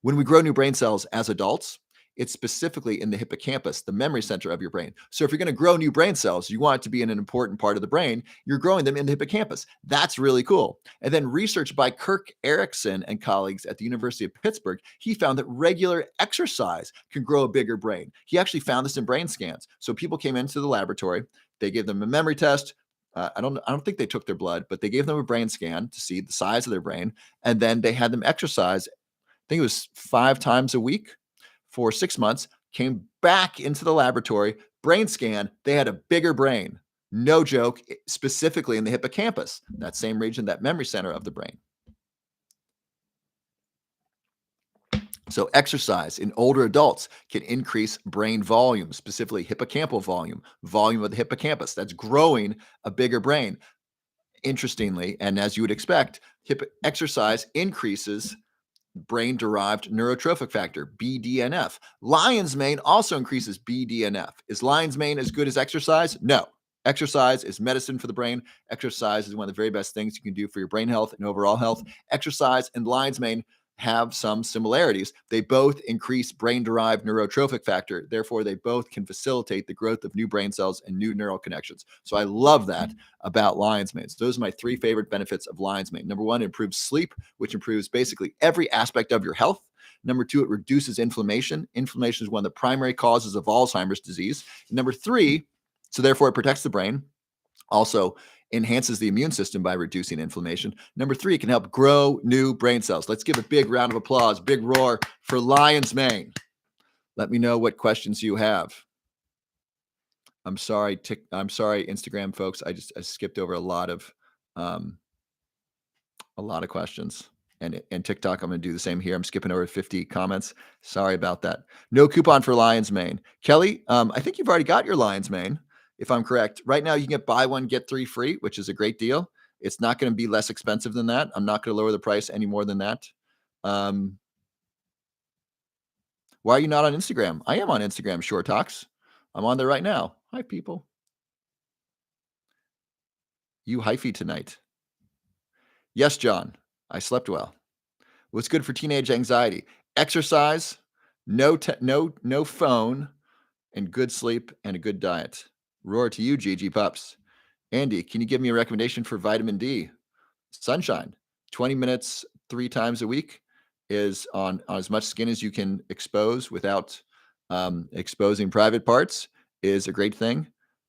when we grow new brain cells as adults. It's specifically in the hippocampus, the memory center of your brain. So if you're going to grow new brain cells, you want it to be in an important part of the brain. You're growing them in the hippocampus. That's really cool. And then research by Kirk Erickson and colleagues at the University of Pittsburgh, he found that regular exercise can grow a bigger brain. He actually found this in brain scans. So people came into the laboratory, they gave them a memory test. I don't think they took their blood, but they gave them a brain scan to see the size of their brain. And then they had them exercise, I think it was 5 times a week for 6 months, came back into the laboratory, Brain scan, they had a bigger brain. No joke, specifically in the hippocampus, that same region, that memory center of the brain. So exercise in older adults can increase brain volume, specifically hippocampal volume, volume of the hippocampus. That's growing a bigger brain. Interestingly, and as you would expect, exercise increases brain-derived neurotrophic factor, BDNF. Lion's mane also increases BDNF. Is lion's mane as good as exercise? No. Exercise is medicine for the brain. Exercise is one of the very best things you can do for your brain health and overall health. Exercise and lion's mane have some similarities. They both increase brain-derived neurotrophic factor. Therefore, they both can facilitate the growth of new brain cells and new neural connections. So I love that about lion's mane. So those are my three favorite benefits of lion's mane. Number one, it improves sleep, which improves basically every aspect of your health. Number two, it reduces inflammation. Inflammation is one of the primary causes of Alzheimer's disease. And number three, so therefore it protects the brain. Also enhances the immune system by reducing inflammation. Number three, it can help grow new brain cells. Let's give a big round of applause, big roar for lion's mane. Let me know what questions you have. I'm sorry, Instagram folks. I skipped over a lot of questions. And TikTok, I'm going to do the same here. I'm skipping over 50 comments. Sorry about that. No coupon for lion's mane. Kelly, I think you've already got your lion's mane, if I'm correct. Right now, you can get buy one, get three free, which is a great deal. It's not going to be less expensive than that. I'm not going to lower the price any more than that. Why are you not on Instagram? I am on Instagram, Short Talks. I'm on there right now. Hi, people. You hyphy tonight. Yes, John. I slept well. What's good for teenage anxiety? Exercise, no phone, and good sleep and a good diet. Roar to you, Gigi Pups. Andy, can you give me a recommendation for vitamin D? Sunshine, 20 minutes 3 times a week is on as much skin as you can expose without exposing private parts is a great thing.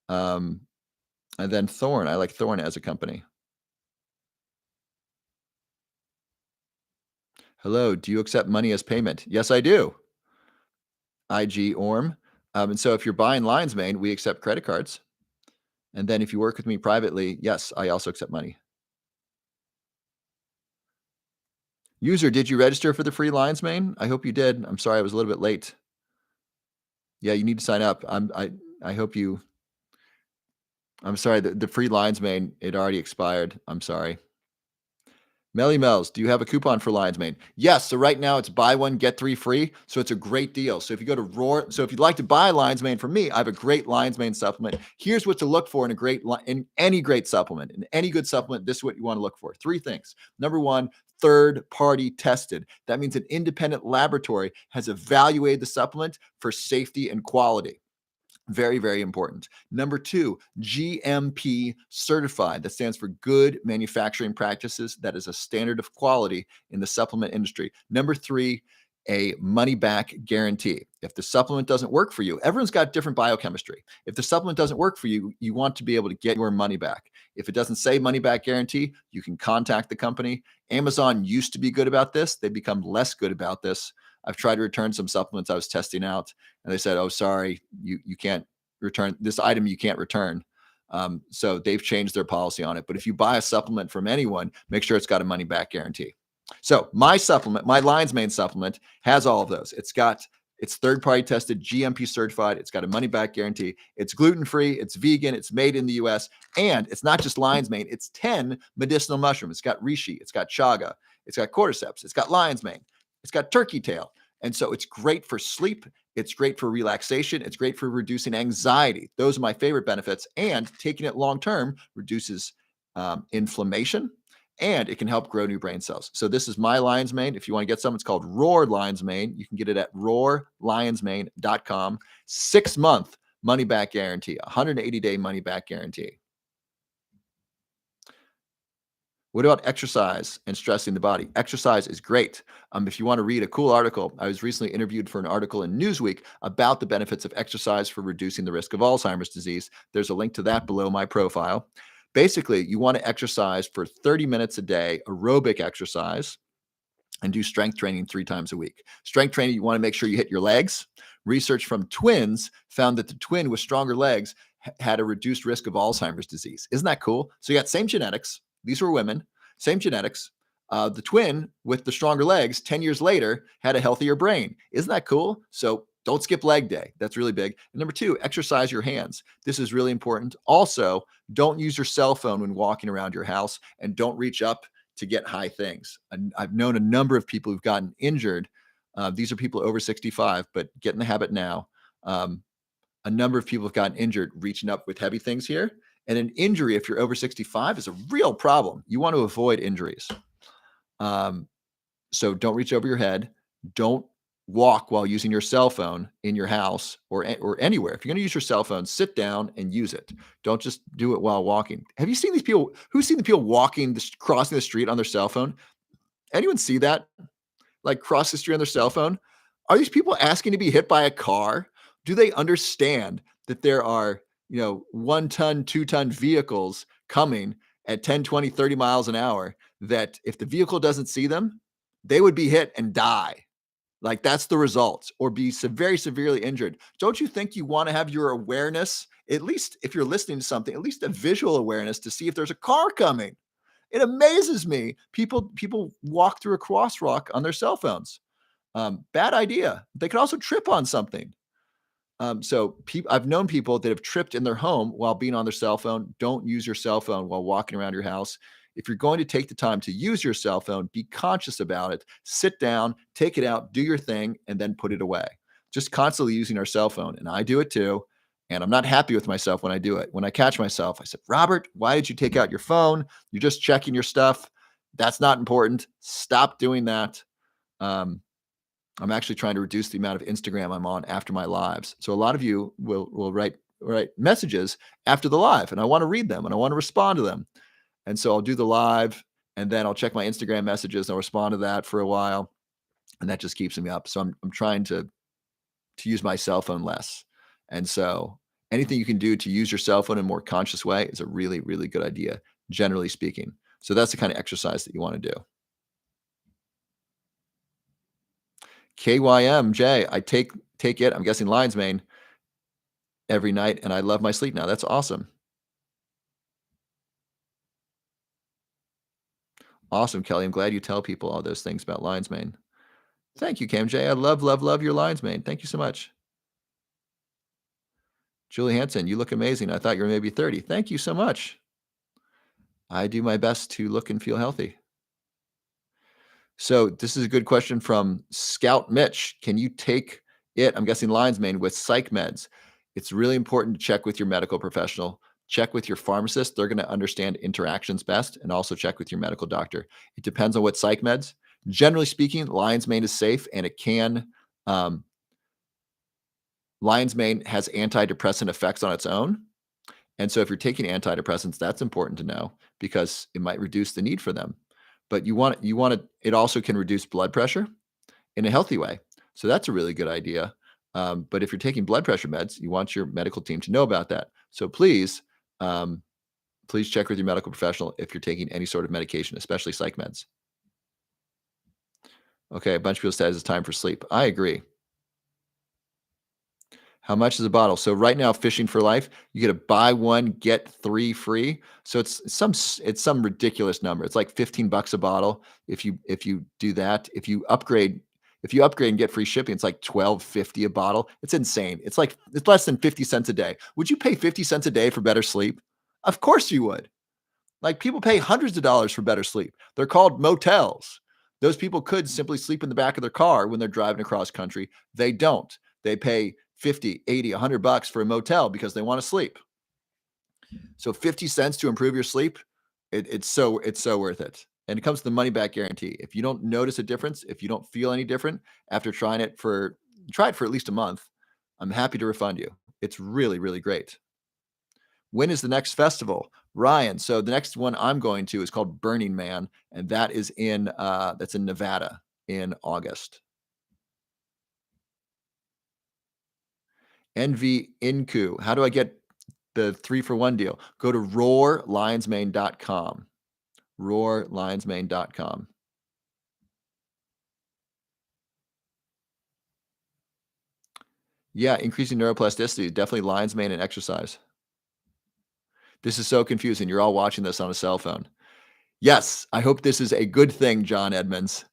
And then Thorn, I like Thorn as a company. Hello, do you accept money as payment? Yes, I do. IG Orm. And so if you're buying lion's mane, we accept credit cards. And then if you work with me privately, yes, I also accept money. User, did you register for the free lion's mane? I hope you did. I'm sorry I was a little bit late. Yeah, you need to sign up. I hope you. I'm sorry, the free lion's mane, it already expired. I'm sorry. Melly Mel's, do you have a coupon for lion's mane? Yes. So right now it's buy one, get 3 free. So it's a great deal. So if you go to Roar, so if you'd like to buy lion's mane from me, I have a great lion's mane supplement. Here's what to look for in any great supplement. In any good supplement, this is what you want to look for. 3 things. Number one, third party tested. That means an independent laboratory has evaluated the supplement for safety and quality. Very, very important. Number 2, GMP certified. That stands for good manufacturing practices. That is a standard of quality in the supplement industry. Number 3, a money back guarantee. If the supplement doesn't work for you, everyone's got different biochemistry. If the supplement doesn't work for you, you want to be able to get your money back. If it doesn't say money back guarantee, you can contact the company. Amazon used to be good about this. They've become less good about this. I've tried to return some supplements I was testing out, and they said, "Oh, sorry, you can't return this item. You can't return." So they've changed their policy on it. But if you buy a supplement from anyone, make sure it's got a money back guarantee. So my supplement, my lion's mane supplement, has all of those. It's third-party tested, GMP certified. It's got a money-back guarantee. It's gluten-free. It's vegan. It's made in the U.S. And it's not just lion's mane. It's 10 medicinal mushrooms. It's got reishi. It's got chaga. It's got cordyceps. It's got lion's mane. It's got turkey tail. And so it's great for sleep. It's great for relaxation. It's great for reducing anxiety. Those are my favorite benefits. And taking it long-term reduces inflammation, and it can help grow new brain cells. So this is my lion's mane. If you want to get some, it's called Roar Lion's Mane. You can get it at roarlionsmane.com. 6-month money-back guarantee, 180-day money-back guarantee. What about exercise and stressing the body? Exercise is great. If you want to read a cool article, I was recently interviewed for an article in Newsweek about the benefits of exercise for reducing the risk of Alzheimer's disease. There's a link to that below my profile. Basically, you want to exercise for 30 minutes a day, aerobic exercise, and do strength training 3 times a week. Strength training, you want to make sure you hit your legs. Research from twins found that the twin with stronger legs had a reduced risk of Alzheimer's disease. Isn't that cool? So you got same genetics. These were women, same genetics. The twin with the stronger legs 10 years later had a healthier brain. Isn't that cool? So don't skip leg day. That's really big. And number two, exercise your hands. This is really important. Also, don't use your cell phone when walking around your house, and don't reach up to get high things. And I've known a number of people who've gotten injured. These are people over 65, but get in the habit now. A number of people have gotten injured reaching up with heavy things here. And an injury, if you're over 65, is a real problem. You want to avoid injuries. So don't reach over your head. Don't walk while using your cell phone in your house or anywhere. If you're going to use your cell phone, sit down and use it. Don't just do it while walking. Have you seen these people? Who's seen the people walking, crossing the street on their cell phone? Anyone see that? Like cross the street on their cell phone? Are these people asking to be hit by a car? Do they understand that there are, 1-ton, 2-ton vehicles coming at 10, 20, 30 miles an hour, that if the vehicle doesn't see them, they would be hit and die? Like, that's the result, or be very severely injured. Don't you think you want to have your awareness, at least if you're listening to something, at least a visual awareness to see if there's a car coming? It amazes me. People walk through a crosswalk on their cell phones. Bad idea. They could also trip on something. I've known people that have tripped in their home while being on their cell phone. Don't use your cell phone while walking around your house. If you're going to take the time to use your cell phone, be conscious about it. Sit down, take it out, do your thing, and then put it away. Just constantly using our cell phone. And I do it too. And I'm not happy with myself when I do it. When I catch myself, I said, Robert, why did you take out your phone? You're just checking your stuff. That's not important. Stop doing that. I'm actually trying to reduce the amount of Instagram I'm on after my lives. So a lot of you will write messages after the live, and I want to read them and I want to respond to them. And so I'll do the live, and then I'll check my Instagram messages and I'll respond to that for a while, and that just keeps me up. So I'm trying to use my cell phone less. And so anything you can do to use your cell phone in a more conscious way is a really, really good idea, generally speaking. So that's the kind of exercise that you want to do. KYMJ, I take it, I'm guessing lion's mane, every night, and I love my sleep now. That's awesome. Awesome, Kelly. I'm glad you tell people all those things about lion's mane. Thank you, KMJ. I love, love, love your lion's mane. Thank you so much. Julie Hanson, you look amazing. I thought you were maybe 30. Thank you so much. I do my best to look and feel healthy. So this is a good question from Scout Mitch. Can you take it, I'm guessing lion's mane, with psych meds? It's really important to check with your medical professional. Check with your pharmacist. They're going to understand interactions best, and also check with your medical doctor. It depends on what psych meds. Generally speaking, lion's mane is safe, and it can. Lion's mane has antidepressant effects on its own. And so if you're taking antidepressants, that's important to know, because it might reduce the need for them. But it also can reduce blood pressure in a healthy way. So that's a really good idea. But if you're taking blood pressure meds, you want your medical team to know about that. So please check with your medical professional if you're taking any sort of medication, especially psych meds. Okay, a bunch of people said it's time for sleep. I agree. How much is a bottle? So right now, Fishing for Life, you get a buy one, get 3 free. So it's some ridiculous number. It's like $15 a bottle if you do that. If you upgrade and get free shipping, it's like $12.50 a bottle. It's insane. It's less than 50 cents a day. Would you pay 50 cents a day for better sleep? Of course you would. Like, people pay hundreds of dollars for better sleep. They're called motels. Those people could simply sleep in the back of their car when they're driving across country. They don't. They pay 50, 80, $100 for a motel because they want to sleep. So 50 cents to improve your sleep, it's so worth it. And it comes with the money back guarantee. If you don't notice a difference, if you don't feel any different after try it for at least a month, I'm happy to refund you. It's really, really great. When is the next festival? Ryan, so the next one I'm going to is called Burning Man, and that is that's in Nevada in August. NV Inku. How do I get the 3-for-1 deal? Go to roarlionsmane.com. roarlionsmane.com. Yeah, increasing neuroplasticity, definitely lion's mane and exercise. This is so confusing. You're all watching this on a cell phone. Yes, I hope this is a good thing, John Edmonds,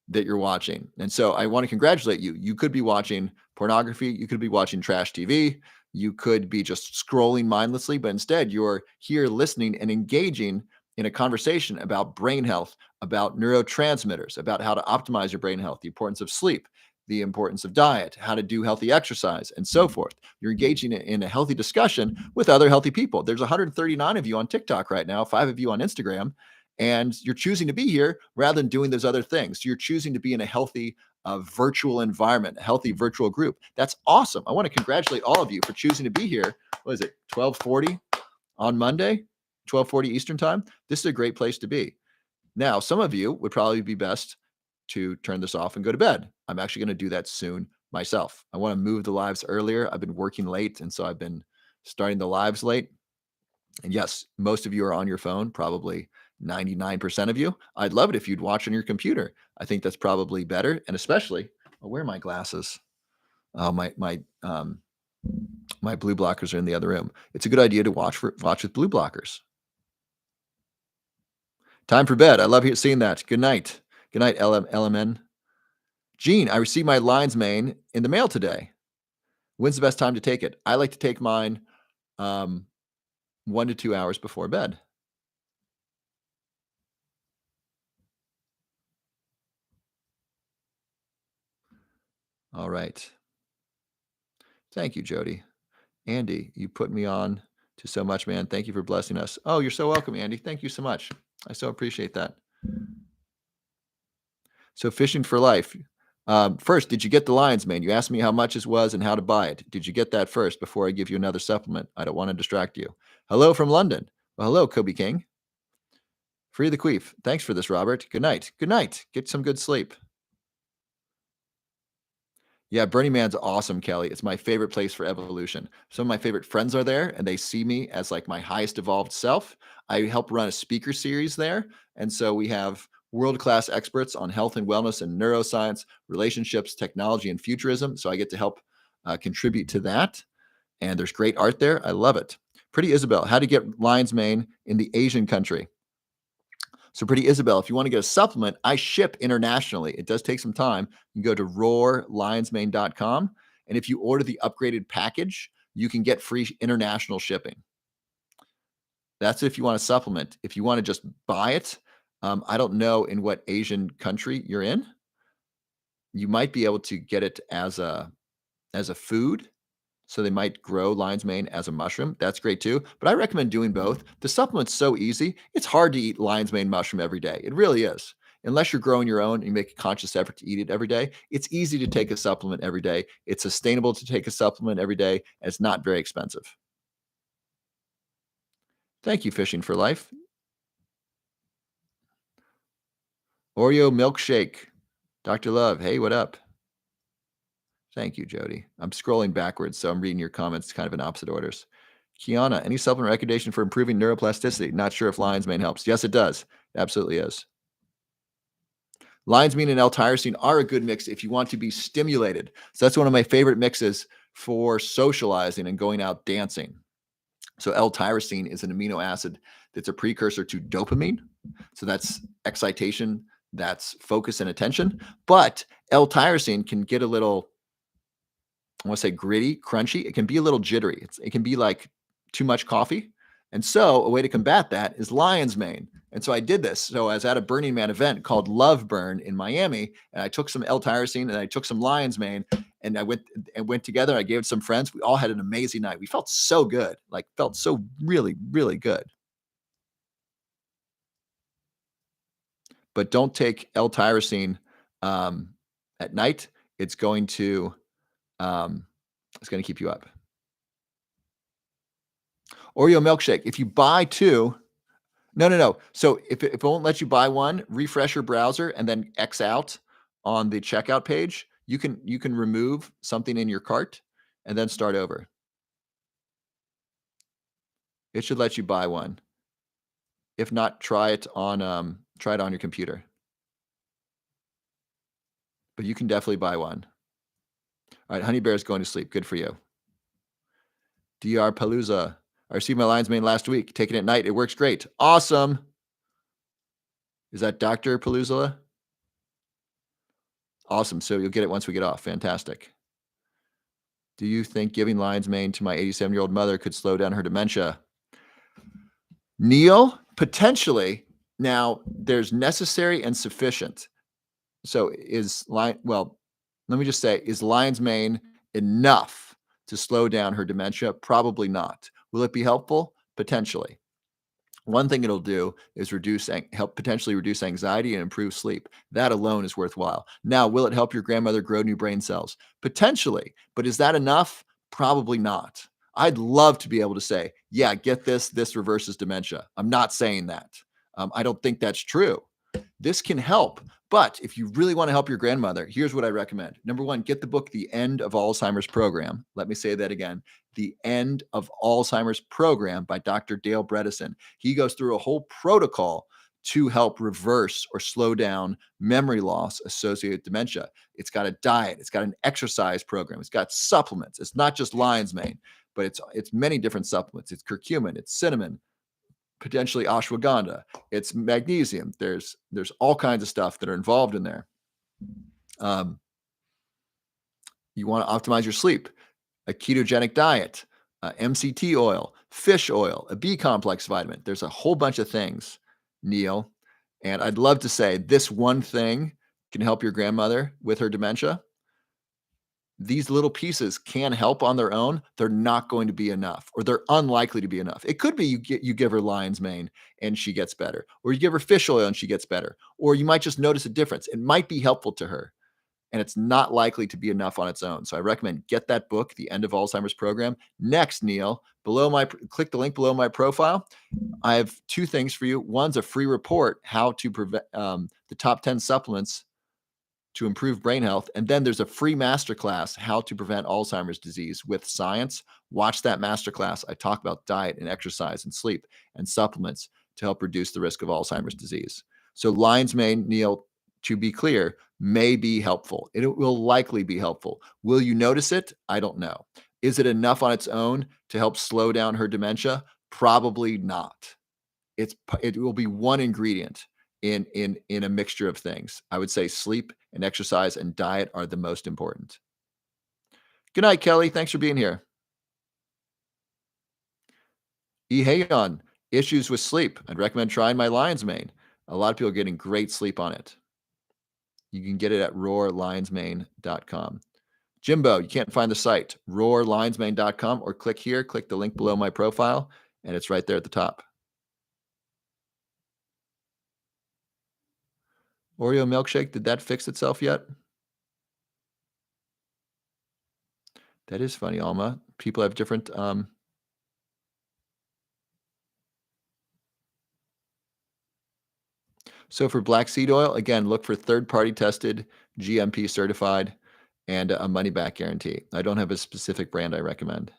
that you're watching. And so I want to congratulate you. You could be watching pornography, you could be watching trash TV, you could be just scrolling mindlessly, but instead you're here listening and engaging in a conversation about brain health, about neurotransmitters, about how to optimize your brain health, the importance of sleep, the importance of diet, how to do healthy exercise, and so forth. You're engaging in a healthy discussion with other healthy people. There's 139 of you on TikTok right now, 5 of you on Instagram, and you're choosing to be here rather than doing those other things. You're choosing to be in a healthy virtual environment, a healthy virtual group. That's awesome. I want to congratulate all of you for choosing to be here. What is it, 12:40 on Monday, 12:40 Eastern time? This is a great place to be. Now, some of you would probably be best to turn this off and go to bed. I'm actually going to do that soon myself. I want to move the lives earlier. I've been working late, and so I've been starting the lives late. And yes, most of you are on your phone, probably 99% of you. I'd love it if you'd watch on your computer. I think that's probably better. And especially, oh, where are my glasses? Oh, my blue blockers are in the other room. It's a good idea to watch with blue blockers. Time for bed. I love seeing that. Good night. Good night, LMN. Gene, I received my lion's mane in the mail today. When's the best time to take it? I like to take mine 1 to 2 hours before bed. All right. Thank you, Jody. Andy, you put me on to so much, man. Thank you for blessing us. Oh, you're so welcome, Andy. Thank you so much. I so appreciate that. So, fishing for life. First, did you get the lion's mane? You asked me how much it was and how to buy it. Did you get that first before I give you another supplement? I don't want to distract you. Hello from London. Well, hello, Kobe King. Free the queef. Thanks for this, Robert. Good night. Good night. Get some good sleep. Yeah, Burning Man's awesome, Kelly. It's my favorite place for evolution. Some of my favorite friends are there and they see me as like my highest evolved self. I help run a speaker series there. And so we have world-class experts on health and wellness and neuroscience, relationships, technology, and futurism. So I get to help contribute to that. And there's great art there. I love it. Pretty Isabel, how to get lion's mane in the Asian country. So, Pretty Isabel, if you want to get a supplement, I ship internationally. It does take some time. You can go to roarlionsmane.com. And if you order the upgraded package, you can get free international shipping. That's if you want a supplement. If you want to just buy it, I don't know in what Asian country you're in. You might be able to get it as a food. So they might grow lion's mane as a mushroom. That's great too. But I recommend doing both. The supplement's so easy. It's hard to eat lion's mane mushroom every day. It really is. Unless you're growing your own and you make a conscious effort to eat it every day, it's easy to take a supplement every day. It's sustainable to take a supplement every day, and it's not very expensive. Thank you, Fishing for Life. Oreo milkshake. Dr. Love, hey, what up? Thank you, Jody. I'm scrolling backwards, so I'm reading your comments kind of in opposite orders. Kiana, any supplement recommendation for improving neuroplasticity? Not sure if lion's mane helps. Yes, it does. It absolutely is. Lion's mane and L-tyrosine are a good mix if you want to be stimulated. So that's one of my favorite mixes for socializing and going out dancing. So L-tyrosine is an amino acid that's a precursor to dopamine. So that's excitation, that's focus and attention. But L-tyrosine can get a little, I want to say gritty, crunchy. It can be a little jittery. It can be like too much coffee. And so a way to combat that is lion's mane. And so I did this. So I was at a Burning Man event called Love Burn in Miami, and I took some L-tyrosine and I took some lion's mane, and I went together. I gave it some friends. We all had an amazing night. We felt so good, like felt so really, really good. But don't take L-tyrosine at night. It's going to um, it's going to keep you up. Oreo milkshake. If you buy two, no, no, no. So if it won't let you buy one, refresh your browser and then X out on the checkout page. You can remove something in your cart and then start over. It should let you buy one. If not, try it on your computer. But you can definitely buy one. All right, Honey Bear's going to sleep. Good for you. DR Palooza. I received my lion's mane last week. Taking it at night. It works great. Awesome. Is that Dr. Palooza? Awesome. So you'll get it once we get off. Fantastic. Do you think giving lion's mane to my 87-year-old mother could slow down her dementia? Neil, potentially. Now, there's necessary and sufficient. So let me just say, is lion's mane enough to slow down her dementia? Probably not. Will it be helpful? Potentially. One thing it'll do is help potentially reduce anxiety and improve sleep. That alone is worthwhile. Now, will it help your grandmother grow new brain cells? Potentially, but is that enough? Probably not. I'd love to be able to say, yeah, get this, this reverses dementia. I'm not saying that. I don't think that's true. This can help, but if you really want to help your grandmother, here's what I recommend. Number one, get the book, The End of Alzheimer's Program. Let me say that again. The End of Alzheimer's Program by Dr. Dale Bredesen. He goes through a whole protocol to help reverse or slow down memory loss associated with dementia. It's got a diet, it's got an exercise program, it's got supplements. It's not just lion's mane, but it's many different supplements. It's curcumin, it's cinnamon, potentially ashwagandha, it's magnesium. There's all kinds of stuff that are involved in there. You want to optimize your sleep, a ketogenic diet, MCT oil, fish oil, a B complex vitamin. There's a whole bunch of things, Neil. And I'd love to say this one thing can help your grandmother with her dementia. These little pieces can help on their own. They're not going to be enough, or they're unlikely to be enough. It could be you give her lion's mane and she gets better, or you give her fish oil and she gets better, or you might just notice a difference. It might be helpful to her, and it's not likely to be enough on its own. So I recommend get that book, The End of Alzheimer's Program. Next, Neil, click the link below my profile. I have two things for you. One's a free report, how to prevent the top 10 supplements to improve brain health. And then there's a free masterclass, how to prevent Alzheimer's disease with science. Watch that masterclass. I talk about diet and exercise and sleep and supplements to help reduce the risk of Alzheimer's disease. So lion's mane, Neil, to be clear, may be helpful. It will likely be helpful. Will you notice it? I don't know. Is it enough on its own to help slow down her dementia? Probably not. It will be one ingredient in a mixture of things. I would say sleep and exercise and diet are the most important. Good night, Kelly. Thanks for being here. Ehayon, issues with sleep. I'd recommend trying my lion's mane. A lot of people are getting great sleep on it. You can get it at roarlionsmane.com. Jimbo, you can't find the site, roarlionsmane.com, or click here, click the link below my profile, and it's right there at the top. Oreo milkshake, did that fix itself yet? That is funny, Alma. People have different So for black seed oil, again, look for third-party tested, GMP certified, and a money-back guarantee. I don't have a specific brand I recommend.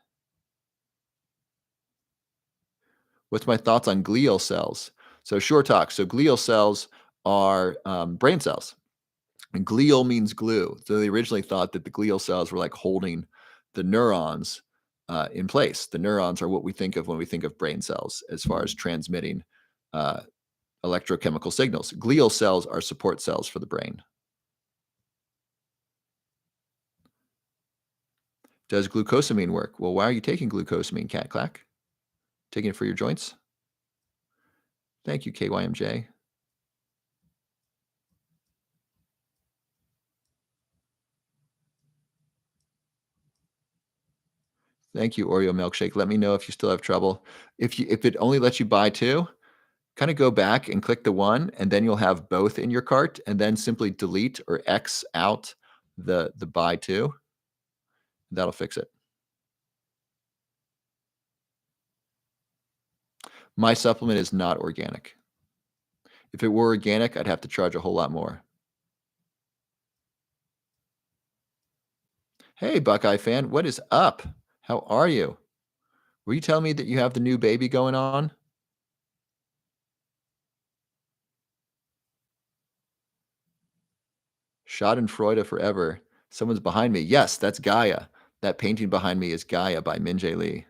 What's my thoughts on glial cells? So sure talk. So glial cells are brain cells. And glial means glue. So they originally thought that the glial cells were like holding the neurons in place. The neurons are what we think of when we think of brain cells as far as transmitting electrochemical signals. Glial cells are support cells for the brain. Does glucosamine work? Well, why are you taking glucosamine, Cat Clack? Taking it for your joints? Thank you, KYMJ. Thank you, Oreo Milkshake. Let me know if you still have trouble. If it only lets you buy two, kind of go back and click the one, and then you'll have both in your cart, and then simply delete or X out the buy two. That'll fix it. My supplement is not organic. If it were organic, I'd have to charge a whole lot more. Hey, Buckeye fan, what is up? How are you? Were you telling me that you have the new baby going on? Schadenfreude forever. Someone's behind me. Yes, that's Gaia. That painting behind me is Gaia by Min-Jae Lee.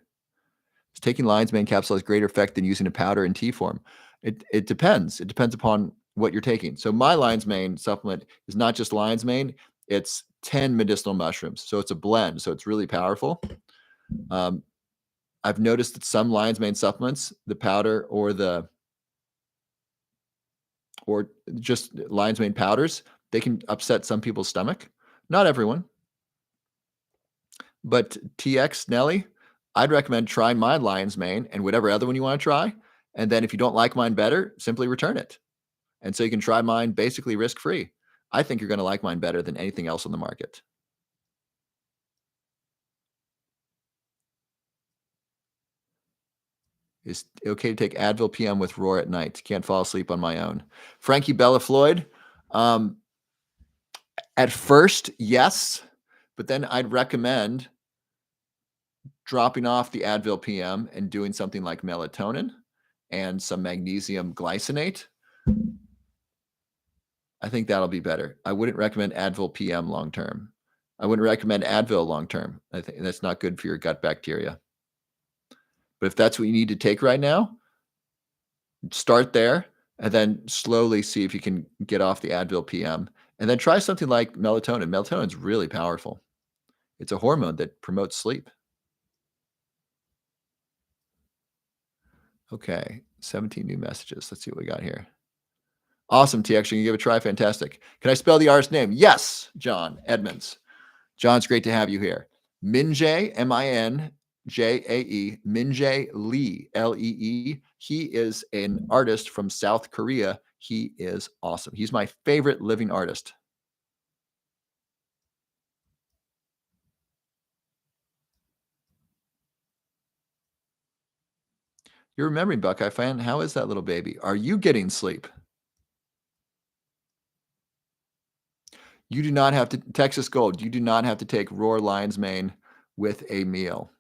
Is taking lion's mane capsule has greater effect than using a powder in tea form? It depends. It depends upon what you're taking. So my lion's mane supplement is not just lion's mane, it's 10 medicinal mushrooms. So it's a blend. So it's really powerful. Um, I've noticed that some lion's mane supplements, the powder or just lion's mane powders, they can upset some people's stomach. Not everyone, but TX Nelly, I'd recommend trying my lion's mane and whatever other one you want to try. And then if you don't like mine better, simply return it. And so you can try mine basically risk free. I think you're going to like mine better than anything else on the market. Is it okay to take Advil PM with Roar at night? Can't fall asleep on my own. Frankie Bella Floyd. At first, yes, but then I'd recommend dropping off the Advil PM and doing something like melatonin and some magnesium glycinate. I think that'll be better. I wouldn't recommend Advil PM long term. I wouldn't recommend Advil long term. I think that's not good for your gut bacteria. But if that's what you need to take right now, start there and then slowly see if you can get off the Advil PM and then try something like melatonin. Melatonin is really powerful. It's a hormone that promotes sleep. Okay, 17 new messages. Let's see what we got here. Awesome, TX. You can give it a try. Fantastic. Can I spell the artist name? Yes, John Edmonds. John, it's great to have you here. Min-Jae, M-I-N-J-A-E, Min-Jae Lee, L-E-E. He is an artist from South Korea. He is awesome. He's my favorite living artist. You're remembering Buckeye fan. How is that little baby? Are you getting sleep? You do not have to, Texas Gold, you do not have to take Roar Lion's Mane with a meal.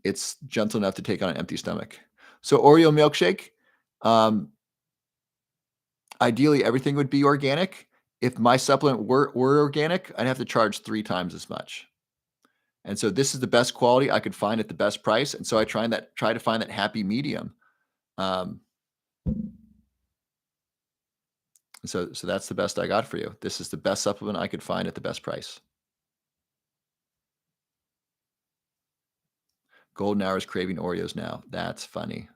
It's gentle enough to take on an empty stomach. So Oreo milkshake, ideally everything would be organic. If my supplement were organic, I'd have to charge 3 times as much. And so this is the best quality I could find at the best price. And so I try to find that happy medium. So that's the best I got for you. This is the best supplement I could find at the best price. Golden Hour is craving Oreos now. That's funny.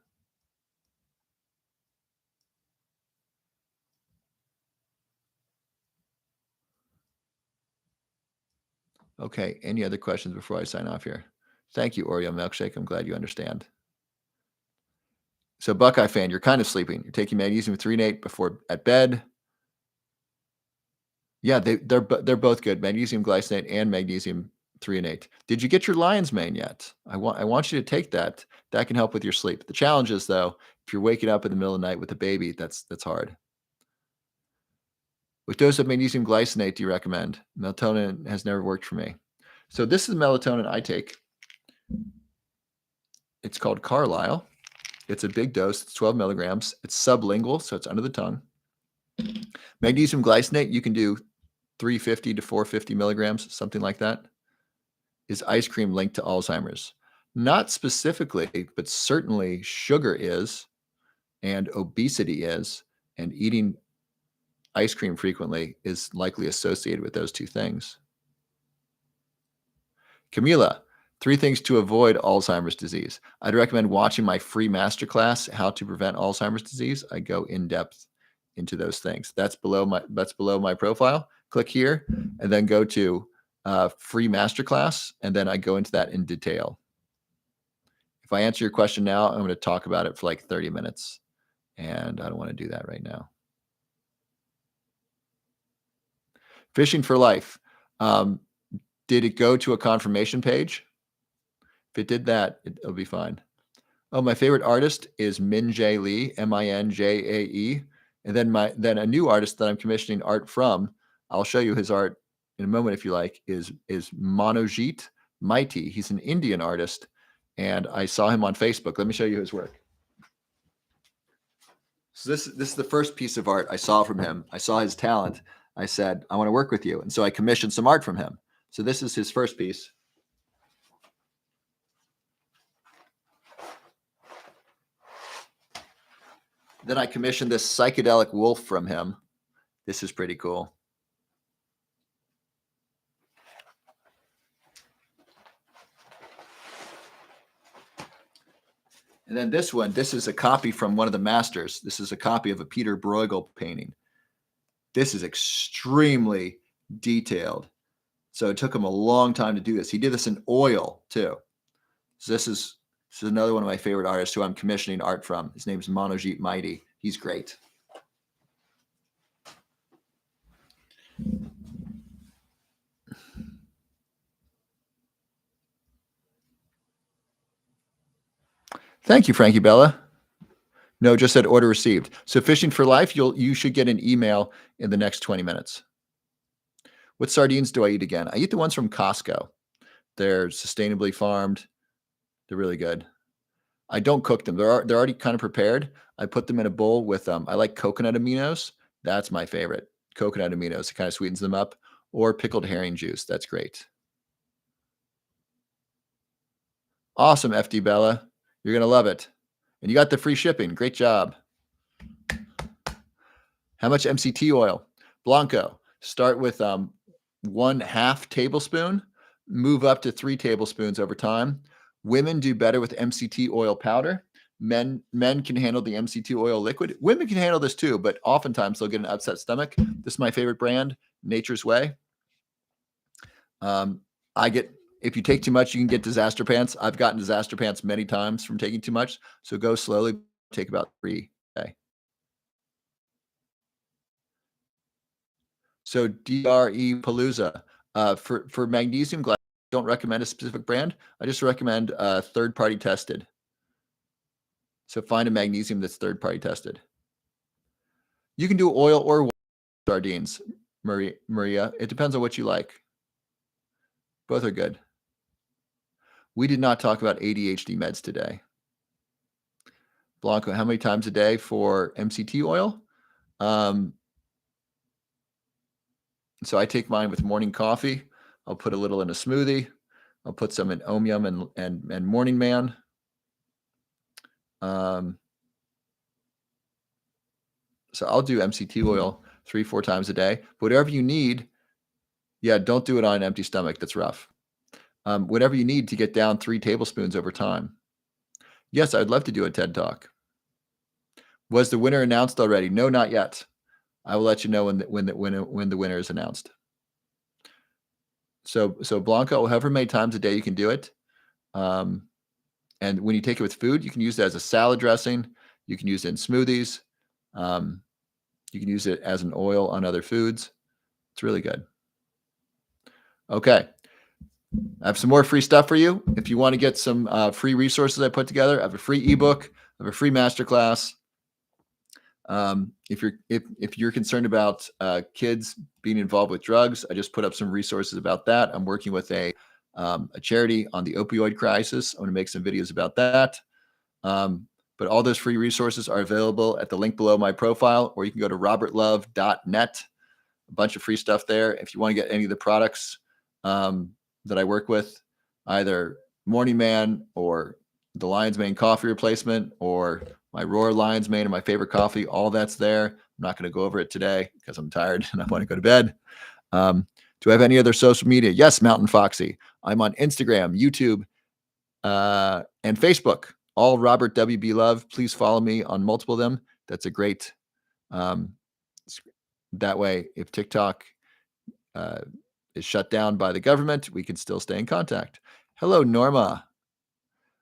Okay. Any other questions before I sign off here? Thank you, Oreo Milkshake. I'm glad you understand. So Buckeye fan, you're kind of sleeping. You're taking magnesium threonate before at bed. Yeah, they're both good. Magnesium glycinate and magnesium threonate. Did you get your lion's mane yet? I want you to take that. That can help with your sleep. The challenge is though, if you're waking up in the middle of the night with a baby, that's hard. Which dose of magnesium glycinate do you recommend? Melatonin has never worked for me. So this is melatonin I take. It's called Carlisle. It's a big dose. It's 12 milligrams. It's sublingual, so it's under the tongue. Magnesium glycinate, you can do 350 to 450 milligrams, something like that. Is ice cream linked to Alzheimer's? Not specifically, but certainly sugar is, and obesity is, and eating ice cream frequently is likely associated with those two things. Camila, 3 things to avoid Alzheimer's disease. I'd recommend watching my free masterclass, How to Prevent Alzheimer's Disease. I go in depth into those things. That's below my profile. Click here and then go to free masterclass, and then I go into that in detail. If I answer your question now, I'm going to talk about it for like 30 minutes, and I don't want to do that right now. Fishing for Life. Did it go to a confirmation page? If it did that, it'll be fine. Oh, my favorite artist is Min-Jae Lee, M-I-N-J-A-E. And then a new artist that I'm commissioning art from, I'll show you his art in a moment if you like, is Manojit Mighty. He's an Indian artist, and I saw him on Facebook. Let me show you his work. So this is the first piece of art I saw from him. I saw his talent. I said, I want to work with you. And so I commissioned some art from him. So this is his first piece. Then I commissioned this psychedelic wolf from him. This is pretty cool. And then this one, this is a copy from one of the masters. This is a copy of a Peter Bruegel painting. This is extremely detailed. So it took him a long time to do this. He did this in oil too. So this is another one of my favorite artists who I'm commissioning art from. His name is Manojit Mighty. He's great. Thank you, Frankie Bella. No, just said order received. So Fishing for Life, you should get an email in the next 20 minutes. What sardines do I eat again? I eat the ones from Costco. They're sustainably farmed. They're really good. I don't cook them. They're already kind of prepared. I put them in a bowl with I like coconut aminos. That's my favorite. Coconut aminos. It kind of sweetens them up. Or pickled herring juice. That's great. Awesome, FD Bella. You're going to love it. And you got the free shipping. Great job. How much MCT oil? Blanco. Start with 1/2 tablespoon. Move up to 3 tablespoons over time. Women do better with MCT oil powder. Men can handle the MCT oil liquid. Women can handle this too, but oftentimes they'll get an upset stomach. This is my favorite brand, Nature's Way. If you take too much, you can get disaster pants. I've gotten disaster pants many times from taking too much. So go slowly. Take about 3 a day. So DRE Palooza. For magnesium glycinate, I don't recommend a specific brand. I just recommend third-party tested. So find a magnesium that's third-party tested. You can do oil or sardines, Maria. It depends on what you like. Both are good. We did not talk about ADHD meds today. Blanco, how many times a day for MCT oil? So I take mine with morning coffee. I'll put a little in a smoothie. I'll put some in Om and Morning Man. So I'll do MCT oil 3-4 times a day. Whatever you need, don't do it on an empty stomach. That's rough. Whatever you need to get down 3 tablespoons over time. Yes, I'd love to do a TED Talk. Was the winner announced already? No, not yet. I will let you know when the winner is announced. So Blanca, however many times a day you can do it. And when you take it with food, you can use it as a salad dressing. You can use it in smoothies. You can use it as an oil on other foods. It's really good. Okay. I have some more free stuff for you. If you want to get some free resources I put together, I have a free ebook, I have a free masterclass. If you're concerned about kids being involved with drugs, I just put up some resources about that. I'm working with a charity on the opioid crisis. I'm going to make some videos about that. But all those free resources are available at the link below my profile, or you can go to robertlove.net. A bunch of free stuff there. If you want to get any of the products that I work with, either Morning Man or the Lion's Mane coffee replacement or my Roar Lion's Mane and my favorite coffee, all that's there. I'm not going to go over it today because I'm tired and I want to go to bed. Do I have any other social media? Yes, Mountain Foxy. I'm on Instagram, YouTube, and Facebook. All Robert WB Love. Please follow me on multiple of them. That's a great. That way, if TikTok is shut down by the government, we can still stay in contact. Hello, Norma.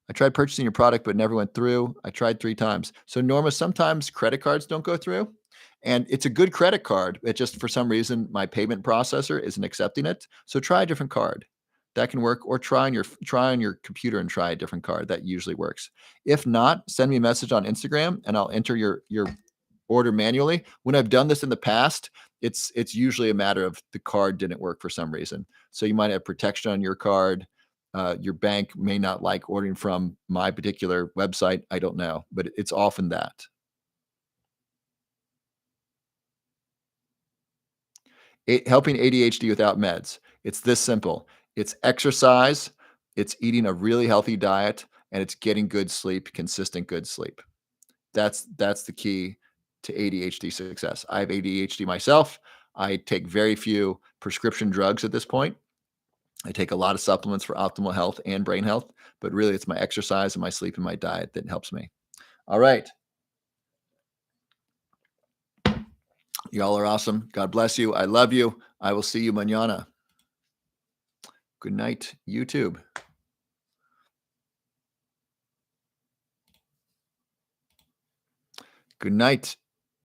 I tried purchasing your product, but never went through. I tried 3 times. So Norma, sometimes credit cards don't go through, and it's a good credit card. It just, for some reason, my payment processor isn't accepting it. So try a different card. That can work, or try on your computer and try a different card. That usually works. If not, send me a message on Instagram and I'll enter your order manually. When I've done this in the past, it's usually a matter of the card didn't work for some reason. So you might have protection on your card. Your bank may not like ordering from my particular website. I don't know, but it's often that. Helping ADHD without meds. It's this simple. It's exercise, it's eating a really healthy diet, and it's getting good sleep, consistent good sleep. That's the key to ADHD success. I have ADHD myself. I take very few prescription drugs at this point. I take a lot of supplements for optimal health and brain health, but really it's my exercise and my sleep and my diet that helps me. All right. Y'all are awesome. God bless you. I love you. I will see you mañana. Good night, YouTube. Good night.